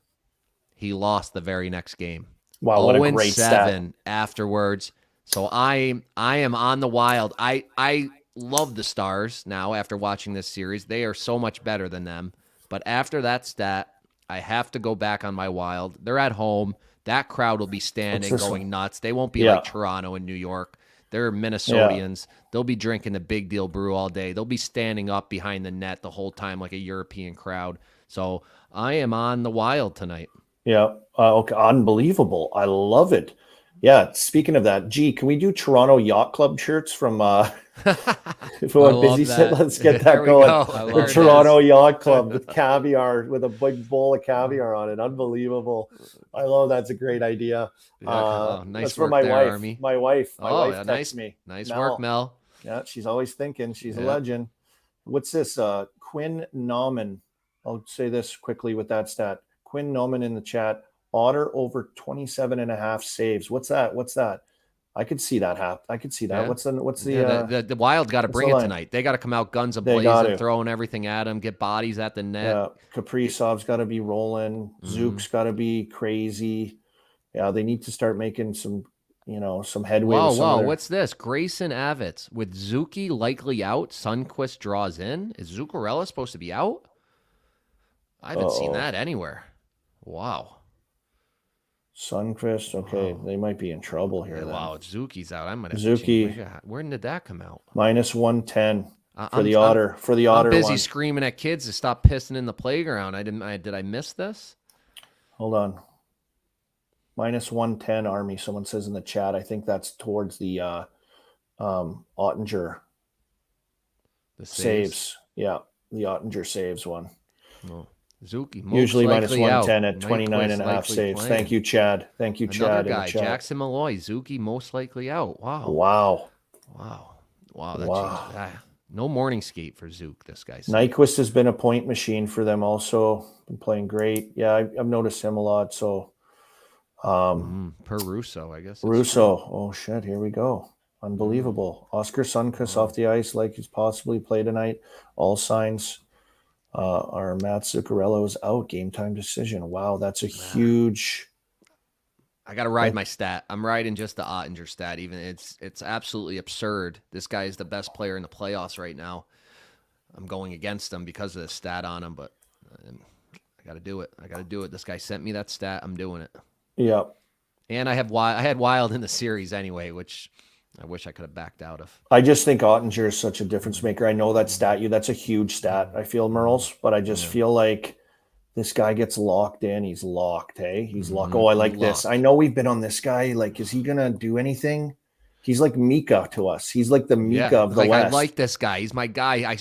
he lost the very next game. Wow, what a great stat. Afterwards. So I am on the Wild. I love the Stars now after watching this series. They are so much better than them. But after that stat, I have to go back on my Wild. They're at home. That crowd will be standing, going nuts. They won't be like Toronto and New York. They're Minnesotians. They'll be drinking the Big Deal Brew all day. They'll be standing up behind the net the whole time like a European crowd. So I am on the Wild tonight. Yeah. Okay. Unbelievable. I love it. Yeah. Speaking of that, can we do Toronto Yacht Club shirts from if we want busy set? Let's get that going. The Toronto Yacht Club with caviar, with a big bowl of caviar on it. Unbelievable. I love that's a great idea. Nice that's work for my there, wife. Army. My wife texts me. Nice Mel. work, Mel. Yeah, she's always thinking. She's a legend. What's this? Quinn Nauman. I'll say this quickly with that stat. Quinn Nauman in the chat. Otter over 27.5 saves. What's that? I could see that happen. I could see that. Yeah. The Wild got to bring it tonight. They got to come out guns a-blazing, throwing everything at them, get bodies at the net. Yeah, Kaprizov's got to be rolling. Zook's got to be crazy. Yeah, they need to start making some headway. Whoa, what's this? Grayson Avitz with Zuki likely out. Sundqvist draws in. Is Zuccarello supposed to be out? I haven't seen that anywhere. Wow. Sundqvist, okay, they might be in trouble here. Wow, Zuki's out. I might have Zuki. Where did that come out? Minus 110. For the Otter I'm busy one. screaming at kids to stop pissing in the playground. Did I miss this? Hold on. -110 Army. Someone says in the chat. I think that's towards the Ottinger The saves. Yeah, the Ottinger saves one. Oh. Zuki, Usually -110 -110 at 29.5 saves. Thank you, Chad. Thank you, Another Chad. guy, Jackson Malloy. Zuki most likely out. Wow. That changes. No morning skate for Zook. This guy's Nyquist has been a point machine for them also. Been playing great. Yeah, I've noticed him a lot. So per Russo, I guess. Russo. Oh shit, here we go. Unbelievable. Oscar Sundqvist off the ice like he's possibly play tonight. All signs are Matt Zuccarello is out. Game time decision. Wow, that's a huge. I got to ride my stat. I'm riding just the Ottinger stat. Even it's absolutely absurd. This guy is the best player in the playoffs right now. I'm going against him because of the stat on him, but I got to do it. This guy sent me that stat. I'm doing it. Yeah. And I had Wild in the series anyway, which I wish I could have backed out of. I just think Ottinger is such a difference maker. I know that stat that's a huge stat. I feel Merles, but I just feel like this guy gets locked in. He's locked, hey? He's locked. Oh, I like this. I know we've been on this guy. Like, is he going to do anything? He's like Mika to us. He's like the Mika of the West. I like this guy. He's my guy.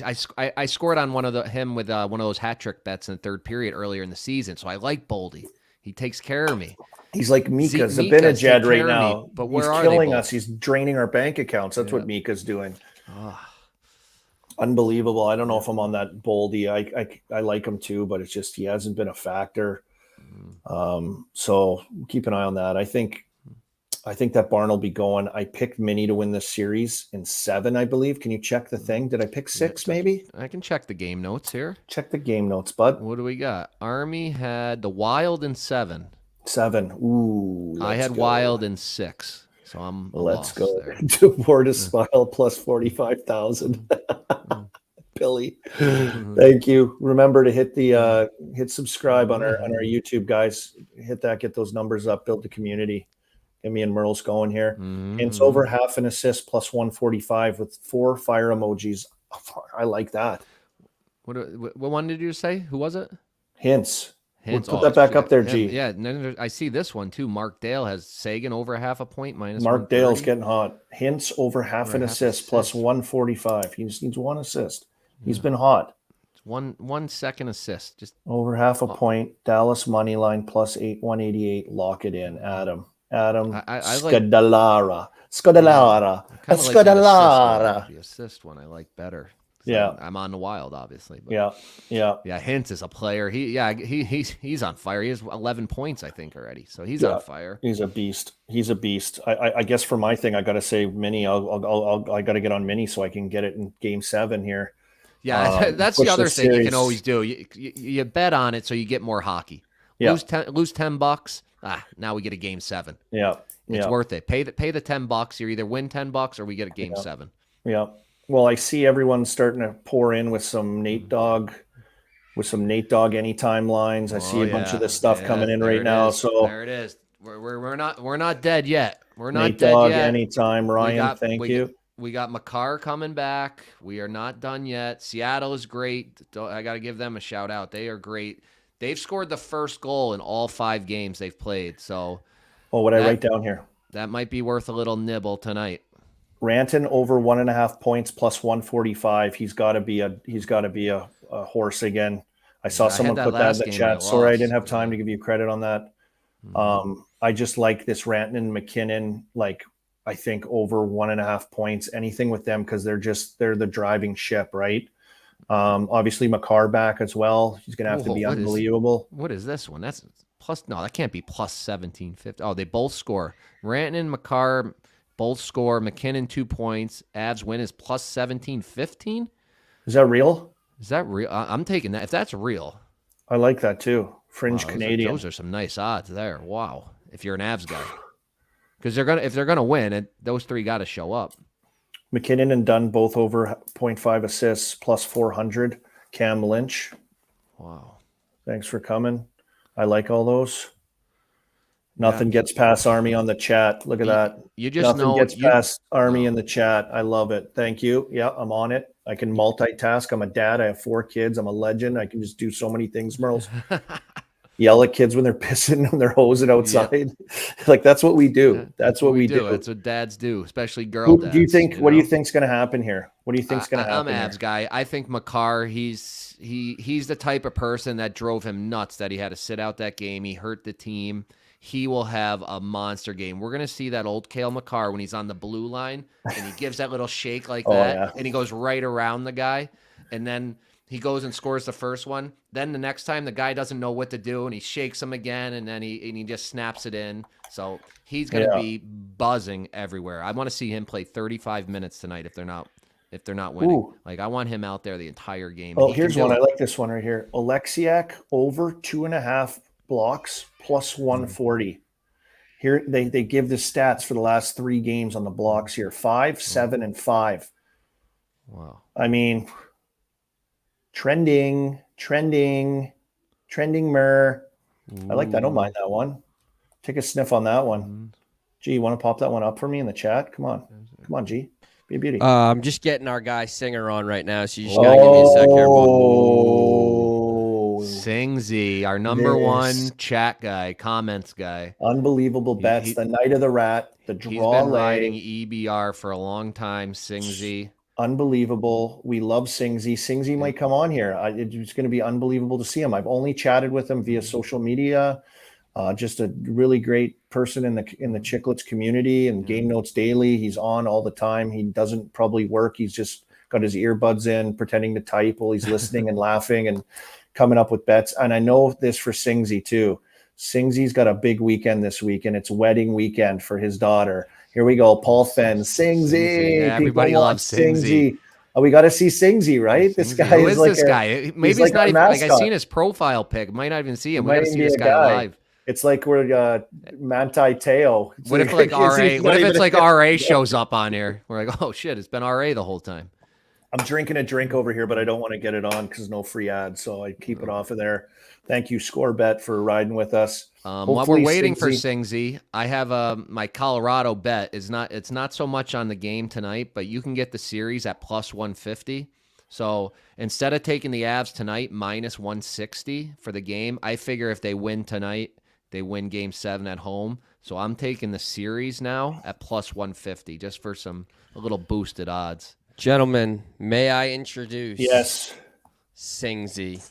I scored on one of those hat trick bets in the third period earlier in the season. So I like Boldy. He takes care of me. He's like Mika Zibanejad right now. But where he's killing us. He's draining our bank accounts. That's what Mika's doing. Unbelievable. I don't know if I'm on that Boldy. I like him too, but it's just he hasn't been a factor. So keep an eye on that. I think that Barn will be going. I picked Mini to win this series in 7, I believe. Can you check the thing? Did I pick 6 maybe? I can check the game notes here. Check the game notes, bud. What do we got? Army had the Wild in 7. 7. Ooh. I had Wild in 6. So I'm let's go there. to Bordeaux plus 45,000. Billy, thank you. Remember to hit subscribe on our YouTube, guys. Hit that, get those numbers up, build the community. Get me and Merle's going here. It's over half an assist plus 145 with 4 fire emojis. I like that. What one did you say? Who was it? Hints. We'll put that back up there, G. Yeah, I see this one too. Mark Dale has Sagan over half a point minus. Mark Dale's getting hot. Hints over half an assist plus 145. He just needs 1 assist. He's been hot. 1 second assist. Just over half a point. Dallas money line plus 188. Lock it in. Adam. I like Scodalara. The assist one I like better. Yeah, I'm on the Wild, obviously. But yeah. Hintz is a player. He's on fire. He has 11 points, I think, already. So he's on fire. He's a beast. I guess for my thing, I got to say Mini. I got to get on Mini so I can get it in Game 7 here. Yeah, that's the other thing you can always do. You bet on it so you get more hockey. Yeah. Lose $10. Now we get a Game 7. Yeah, it's worth it. Pay the $10. You either win $10 or we get a Game 7. Yeah. Well, I see everyone starting to pour in with some Nate Dogg anytime lines. I see a bunch of this stuff coming in right now. So there it is. We're not dead yet. We're not Nate dead Dogg yet. Anytime, Ryan. Thank you. We got Makar coming back. We are not done yet. Seattle is great. I got to give them a shout out. They are great. They've scored the first goal in all 5 games they've played. So, what I write down here? That might be worth a little nibble tonight. Ranton over 1.5 points plus 145. He's got to be a horse again. I saw someone put that in the chat. Sorry, I didn't have time to give you credit on that. I just like this Ranton and McKinnon. Like, I think over 1.5 points, anything with them, because they're the driving ship, right? Obviously Makar back as well. He's gonna have to be unbelievable. What is this one? That's plus. No, that can't be plus 1750. Oh, they both score. Ranton and Makar both score. McKinnon 2 points. Avs win is plus 1715. Is that real? Is that real? I'm taking that. If that's real, I like that too. Fringe Canadian. Those are some nice odds there. Wow. If you're an Avs guy, because if they're gonna win, those 3 got to show up. McKinnon and Dunn both over 0.5 assists plus 400. Cam Lynch. Wow. Thanks for coming. I like all those. Nothing gets past Army on the chat. Look at that. You just Nothing know gets past Army Oh. in the chat. I love it. Thank you. Yeah, I'm on it. I can multitask. I'm a dad. I have 4 kids. I'm a legend. I can just do so many things, Merles. Yell at kids when they're pissing and they're hosing outside. Like, that's what we do. That's what we do. That's what dads do, especially girl dads. Do you think? What do know? you think's going to happen here? What do you think's going to happen? I'm Avs guy. I think Makar. He's the type of person that drove him nuts that he had to sit out that game. He hurt the team. He will have a monster game. We're going to see that old Cale Makar when he's on the blue line and he gives that little shake like that and he goes right around the guy and then he goes and scores the first one. Then the next time the guy doesn't know what to do and he shakes him again and then he just snaps it in. So he's going to be buzzing everywhere. I want to see him play 35 minutes tonight if they're not winning. Ooh. Like, I want him out there the entire game. Oh, here's one. I like this one right here. Oleksiak over 2.5 blocks plus 140. Here they give the stats for the last 3 games on the blocks here. 5, 7, and 5. Wow. I mean, trending, Mer. I like that. I don't mind that one. Take a sniff on that one. G, you want to pop that one up for me in the chat? Come on, G. Be a beauty. I'm just getting our guy Singer on right now, so you just gotta give me a sec here. Singsy, our number one chat guy, comments guy. Unbelievable bets. The night of the rat, the draw. He's been riding EBR for a long time. Singsy. Unbelievable. We love Singsy. Singsy might come on here. It's going to be unbelievable to see him. I've only chatted with him via social media. Just a really great person in the Chicklets community and Game Notes Daily. He's on all the time. He doesn't probably work. He's just got his earbuds in, pretending to type while he's listening and laughing and coming up with bets. And I know this for Singsy too. Singsy's got a big weekend this week, and it's wedding weekend for his daughter. Here we go. Paul Fenn, Singsy. Yeah, everybody loves Singsy. Oh, we got to see Singsy, right? This guy Who is like this guy? Maybe he's like not our even like mascot. I've seen his profile pic. Might not even see him. We got to see this guy live. It's like we're Manti Teo. What if like RA? What if it's like RA shows up on here? We're like, oh shit, it's been RA the whole time. I'm drinking a drink over here, but I don't want to get it on because no free ads, so I keep it off of there. Thank you, ScoreBet, for riding with us. While we're waiting for Singsy, I have my Colorado bet is not. It's not so much on the game tonight, but you can get the series at plus 150. So instead of taking the Avs tonight minus 160 for the game, I figure if they win tonight, they win Game 7 at home. So I'm taking the series now at plus 150 just for a little boosted odds. Gentlemen, may I introduce Singsy?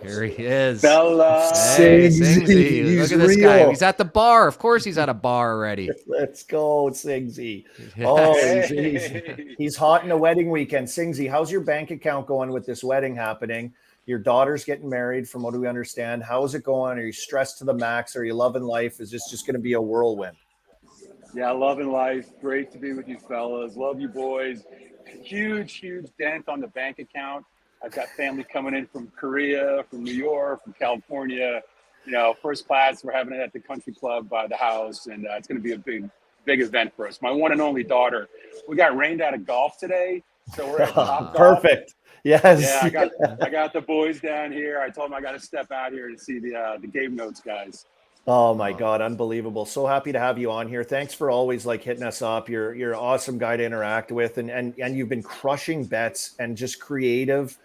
Here he is. Bella. Hey, Singsy. Look at this guy. He's at the bar. Of course he's at a bar already. Let's go, Singsy. Oh, he's hot in a wedding weekend. Singsy, how's your bank account going with this wedding happening? Your daughter's getting married, from what we understand. How is it going? Are you stressed to the max? Are you loving life? Is this just going to be a whirlwind? Yeah, loving life. Great to be with you fellas. Love you boys. Huge dent on the bank account. I've got family coming in from Korea, from New York, from California. You know, first class. We're having it at the country club by the house, and it's going to be a big event for us. My one and only daughter. We got rained out of golf today, so we're at Top Perfect. Yes. Yeah, I got the boys down here. I told them I got to step out here to see the Game Notes guys. Oh my God, unbelievable. So happy to have you on here. Thanks for always like hitting us up. You're an awesome guy to interact with, and you've been crushing bets and just creative.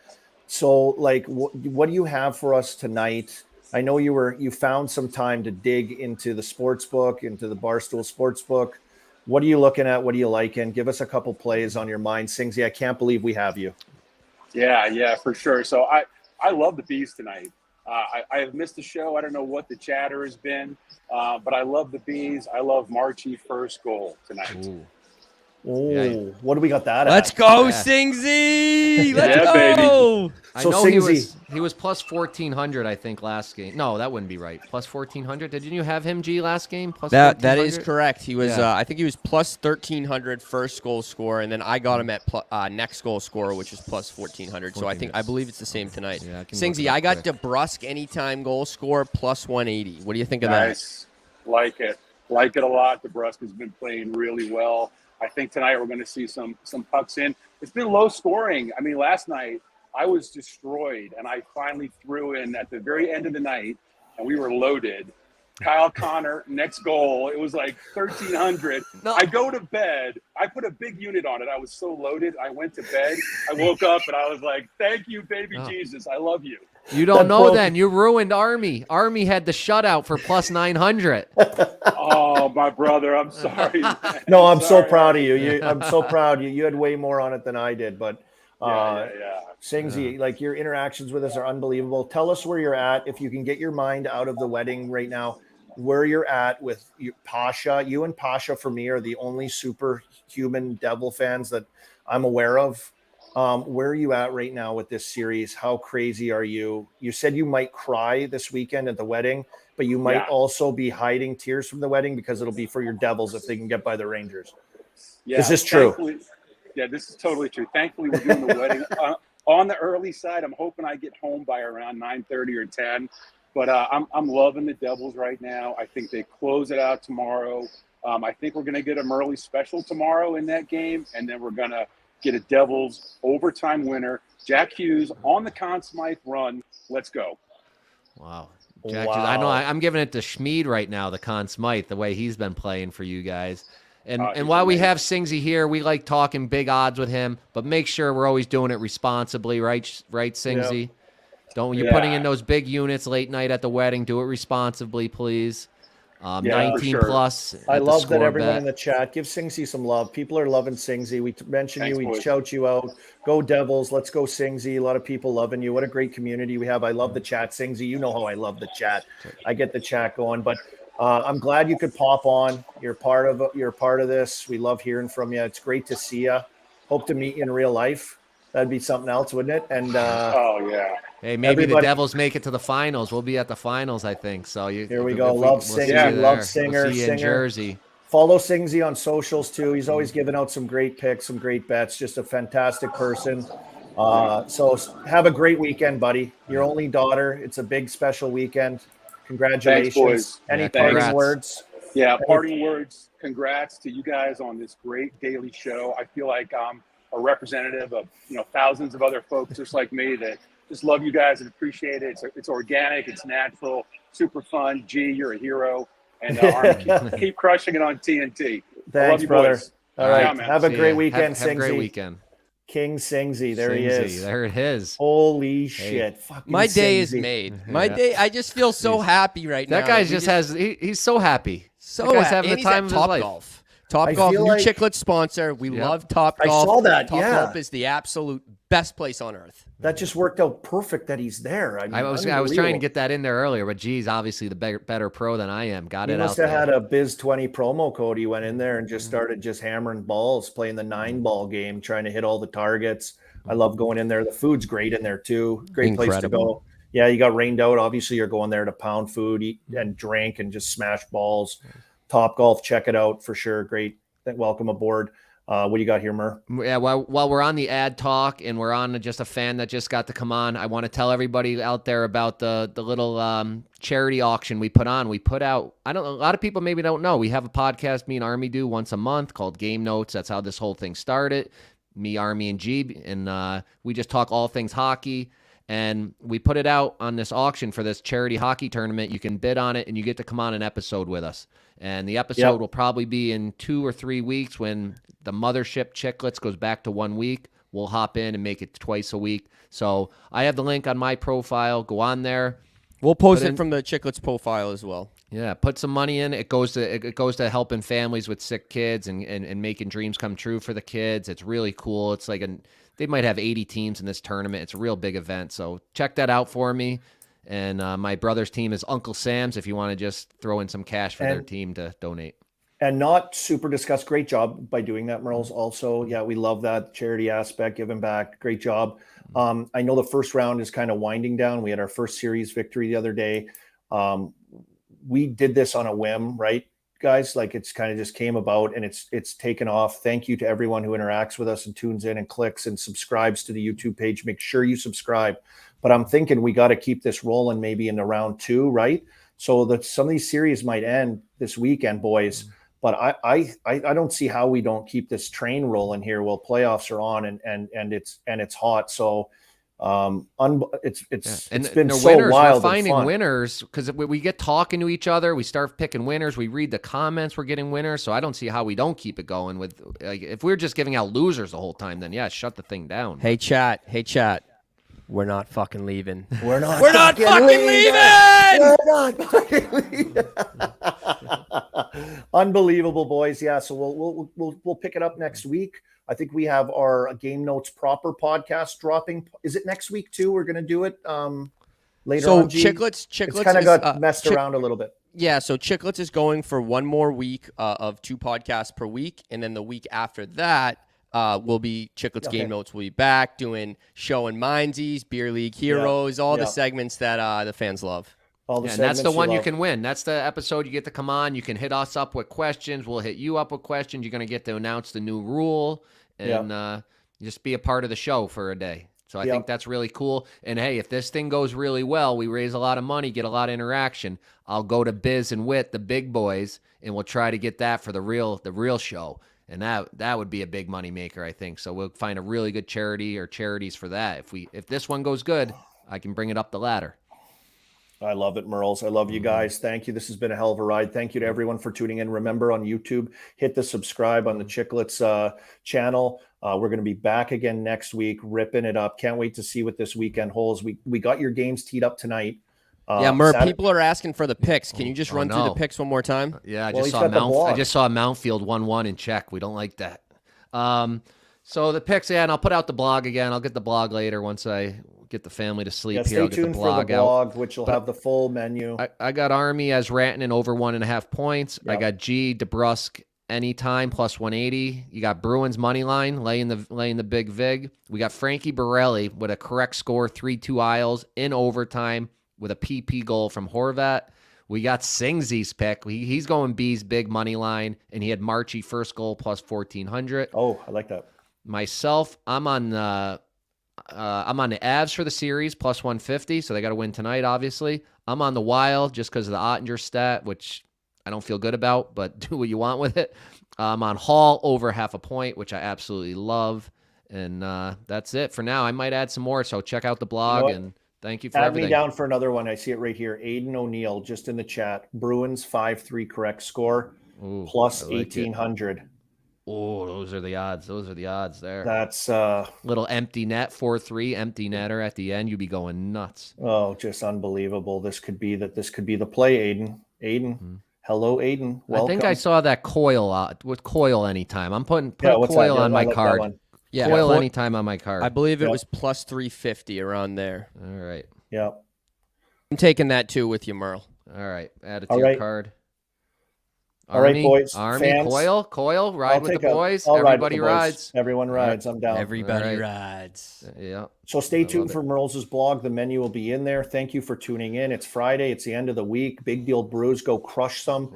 So like what do you have for us tonight? I know you found some time to dig into the sports book, into the Barstool Sports book. What are you looking at? What are you liking? Give us a couple plays on your mind. Singsy, I can't believe we have you. Yeah, for sure. So I love the Bees tonight. I have missed the show. I don't know what the chatter has been, but I love the Bees. I love Marchie first goal tonight. Ooh. Oh, Yeah. what do we got that Let's at? go, Yeah. Singsy! Let's Yeah, go! I So know Singsy- he was plus 1,400, I think, last game. No, that wouldn't be right. Plus 1,400. Didn't you have him, G, last game? Plus That is 1,400? correct. He was, Yeah. I think he was plus 1,300 first goal scorer, and then I got him at next goal scorer, which is plus 1,400. So I believe it's the same tonight. Yeah, I can look Singsy, it up I got quick. DeBrusque anytime goal scorer plus 180. What do you think of Nice. Like it a lot. DeBrusque has been playing really well. I think tonight we're going to see some pucks in. It's been low scoring. I mean, last night I was destroyed, and I finally threw in at the very end of the night, and we were loaded. Kyle Connor, next goal. It was like 1,300. No. I go to bed. I put a big unit on it. I was so loaded. I went to bed. I woke up and I was like, thank you, baby Jesus. I love you. You don't know then. You ruined Army. Army had the shutout for plus 900. Oh, my brother. I'm sorry. No, I'm so Sorry. proud of you. I'm so proud. You had way more on it than I did, but Yeah. Singsy, like your interactions with us are unbelievable. Tell us where you're at. If you can get your mind out of the wedding right now, where you're at with Pasha. You and Pasha, for me, are the only superhuman Devil fans that I'm aware of. Where are you at right now with this series? How crazy are you? You said you might cry this weekend at the wedding, but you might also be hiding tears from the wedding because it'll be for your Devils if they can get by the Rangers. Yeah, Is this true? Yeah, this is totally true. Thankfully, we're doing the wedding on the early side. I'm hoping I get home by around 9:30 or 10. But I'm loving the Devils right now. I think they close it out tomorrow. I think we're going to get them early special tomorrow in that game, and then we're going to get a Devils overtime winner. Jack Hughes on the Conn Smythe run. Let's go. Wow. Jack, I know I'm giving it to Schmid right now, the Conn Smythe, the way he's been playing for you guys. And while we have Singsy here, we like talking big odds with him, but make sure we're always doing it responsibly, right, Singsy? Yep. You're putting in those big units late night at the wedding. Do it responsibly, please. 19 plus. I love that everyone in the chat give Singsy some love. People are loving Singsy. We mention you, we shout you out. Go Devils. Let's go Singsy. A lot of people loving you. What a great community we have. I love the chat, Singsy. You know how I love the chat. I get the chat going, but I'm glad you could pop on. You're part of this. We love hearing from you. It's great to see you. Hope to meet you in real life. That'd be something else, wouldn't it? And hey, maybe the Devils make it to the finals. We'll be at the finals, I think. So here we go. Love Singer. Love Singer. We'll see you in Jersey. Follow Singsy on socials too. He's always giving out some great picks, some great bets. Just a fantastic person. So have a great weekend, buddy. Your only daughter. It's a big special weekend. Congratulations. Thanks, boys. Any parting words? Yeah, parting words. Congrats to you guys on this great daily show. I feel like I'm a representative of thousands of other folks just like me that just love you guys and appreciate it. It's organic, it's natural, super fun. G, you're a hero, and keep crushing it on TNT. Thanks, love you, brother. Boys. All right, have a great weekend, Have Singsy. a great weekend. King Singsy, there he is. There it is. Holy shit! Fucking my day Singsy. is made. My day. I just feel so happy right now. That guy he's so happy. So that guy's having the time of his life. Golf. Top Golf, new Chiclet sponsor. We love Top Golf. I saw that. Top Golf is the absolute best place on earth. That just worked out perfect that he's there. I was trying to get that in there earlier, but geez, obviously the better pro than I am. Got it out. He must have had a Biz 20 promo code. He went in there and just started hammering balls, playing the 9-ball game, trying to hit all the targets. I love going in there. The food's great in there too. Great place to go. Yeah, you got rained out. Obviously, you're going there to pound food, eat and drink, and just smash balls. Top Golf, check it out for sure. Great. Welcome aboard. What do you got here, Mur? Yeah, while we're on the ad talk and we're on just a fan that just got to come on, I want to tell everybody out there about the little charity auction we put on. We put out, a lot of people maybe don't know, we have a podcast me and Army do once a month called Game Notes. That's how this whole thing started. Me, Army, and G, and we just talk all things hockey. And we put it out on this auction for this charity hockey tournament. You can bid on it, and you get to come on an episode with us. And the episode will probably be in 2 or 3 weeks when the mothership Chicklets goes back to 1 week. We'll hop in and make it twice a week. So I have the link on my profile. Go on there. We'll post it from the Chicklets profile as well. Yeah, put some money in. It goes to helping families with sick kids and making dreams come true for the kids. It's really cool. It's like they might have 80 teams in this tournament. It's a real big event. So check that out for me. And my brother's team is Uncle Sam's if you want to just throw in some cash for their team to donate. And not super discussed. Great job by doing that, Merles. Also, yeah, we love that charity aspect, giving back. Great job. I know the first round is kind of winding down. We had our first series victory the other day. We did this on a whim, right, guys? Like it's kind of just came about and it's taken off. Thank you to everyone who interacts with us and tunes in and clicks and subscribes to the YouTube page. Make sure you subscribe. But I'm thinking we got to keep this rolling maybe in the round 2, right? So that some of these series might end this weekend, boys. But I don't see how we don't keep this train rolling here while playoffs are on and it's hot. So It's And been the so winners, wild. we're and finding fun. winners because we get talking to each other. We start picking winners. We read the comments. We're getting winners. So I don't see how we don't keep it going with, like, if we're just giving out losers the whole time, then yeah, shut the thing down. Hey, chat. We're not fucking leaving. We're not fucking leaving! We're not fucking leaving. Unbelievable, boys. Yeah, so we'll pick it up next week. I think we have our Game Notes Proper podcast dropping. Is it next week too? We're going to do it later So on. G? Chicklets It's kind of got messed around a little bit. Yeah, so Chicklets is going for one more week of 2 podcasts per week, and then the week after that will be Chicklets Game Notes. Will be back doing showing Mindsies, Beer League Heroes, all the segments that the fans love. All the and that's the one you love. can win. That's the episode you get to come on. You can hit us up with questions. We'll hit you up with questions. You're going to get to announce the new rule and just be a part of the show for a day. So I think that's really cool. And hey, if this thing goes really well, we raise a lot of money, get a lot of interaction. I'll go to Biz and Wit, the big boys, and we'll try to get that for the real show. And that would be a big money maker, I think. So we'll find a really good charity or charities for that. If this one goes good, I can bring it up the ladder. I love it, Merles. I love you guys. Thank you. This has been a hell of a ride. Thank you to everyone for tuning in. Remember, on YouTube, hit the subscribe on the Chicklets channel. We're going to be back again next week, ripping it up. Can't wait to see what this weekend holds. We got your games teed up tonight. Merv, people are asking for the picks. Can you just run through the picks one more time? Yeah, I just saw Mountfield 1-1 in check. We don't like that. So the picks, and I'll put out the blog again. I'll get the blog later once I get the family to sleep here. I'll Stay tuned for the blog, which will have the full menu. I got Army as Rantanen over 1.5 points. Yep. I got G DeBrusk anytime plus 180. You got Bruins money line laying the big vig. We got Frankie Borelli with a correct score, 3-2 Isles in overtime with a PP goal from Horvat. We got Singsy's pick. He's going B's big money line, and he had Marchie first goal plus 1,400. Oh, I like that. Myself, I'm on the Avs for the series plus 150, so they got to win tonight, obviously. I'm on the Wild just because of the Ottinger stat, which I don't feel good about, but do what you want with it. I'm on Hall over 0.5 point, which I absolutely love. And that's it for now. I might add some more, so check out the blog, and thank you for everything. Add me down for another one. I see it right here. Aiden O'Neill just in the chat. Bruins 5-3 correct score. Ooh, plus like 1,800. Oh, those are the odds. Those are the odds there. That's little empty net, 4-3 empty netter at the end. You'd be going nuts. Oh, just unbelievable. This could be the play, Aiden. Hello, Aiden. Welcome. I think I saw that Coil with Coil anytime. I'm putting Coil on my card. Yeah, Coil anytime on my card. I believe it was plus 350 around there. All right. Yeah. I'm taking that too with you, Merle. All right. Add it to your card. All right, boys. Army, fans, Coil, ride with the boys. Everybody rides. Everyone rides. I'm down. Everybody rides. Yeah. So stay tuned for Merle's blog. The menu will be in there. Thank you for tuning in. It's Friday. It's the end of the week. Big deal Brews. Go crush some.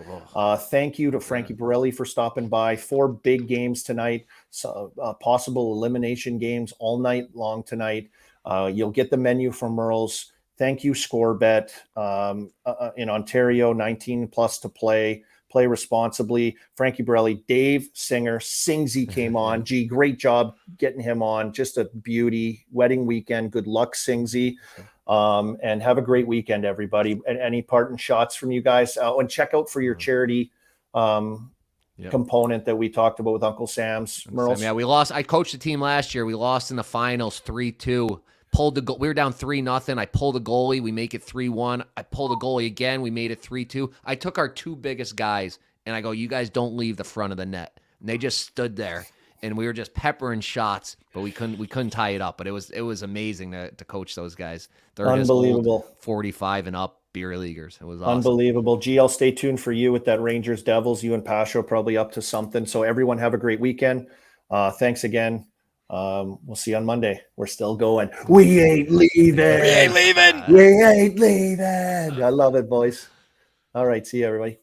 Thank you to Frankie Borelli for stopping by. 4 big games tonight. So, possible elimination games all night long tonight. You'll get the menu from Merle's. Thank you, ScoreBet. In Ontario, 19 plus to play. Play responsibly. Frankie Borelli, Dave Singer, Singsy came on. Gee, great job getting him on. Just a beauty. Wedding weekend. Good luck, Singsy. And have a great weekend, everybody. And any parting shots from you guys? And check out for your charity component that we talked about with Uncle Sam's. Yeah, we lost. I coached the team last year. We lost in the finals 3-2. Pulled the goal. We were down 3-0. I pulled a goalie. We make it 3-1. I pulled a goalie again. We made it 3-2. I took our 2 biggest guys, and I go, you guys don't leave the front of the net. And they just stood there, and we were just peppering shots, but we couldn't tie it up. But it was amazing to coach those guys. They're unbelievable. Just old, 45 and up beer leaguers. It was awesome. Unbelievable. GL, stay tuned for you with that Rangers Devils. You and Pasho probably up to something. So everyone have a great weekend. Thanks again. We'll see you on Monday. We're still going. We ain't leaving. We ain't leaving. I love it, boys. All right. See you, everybody.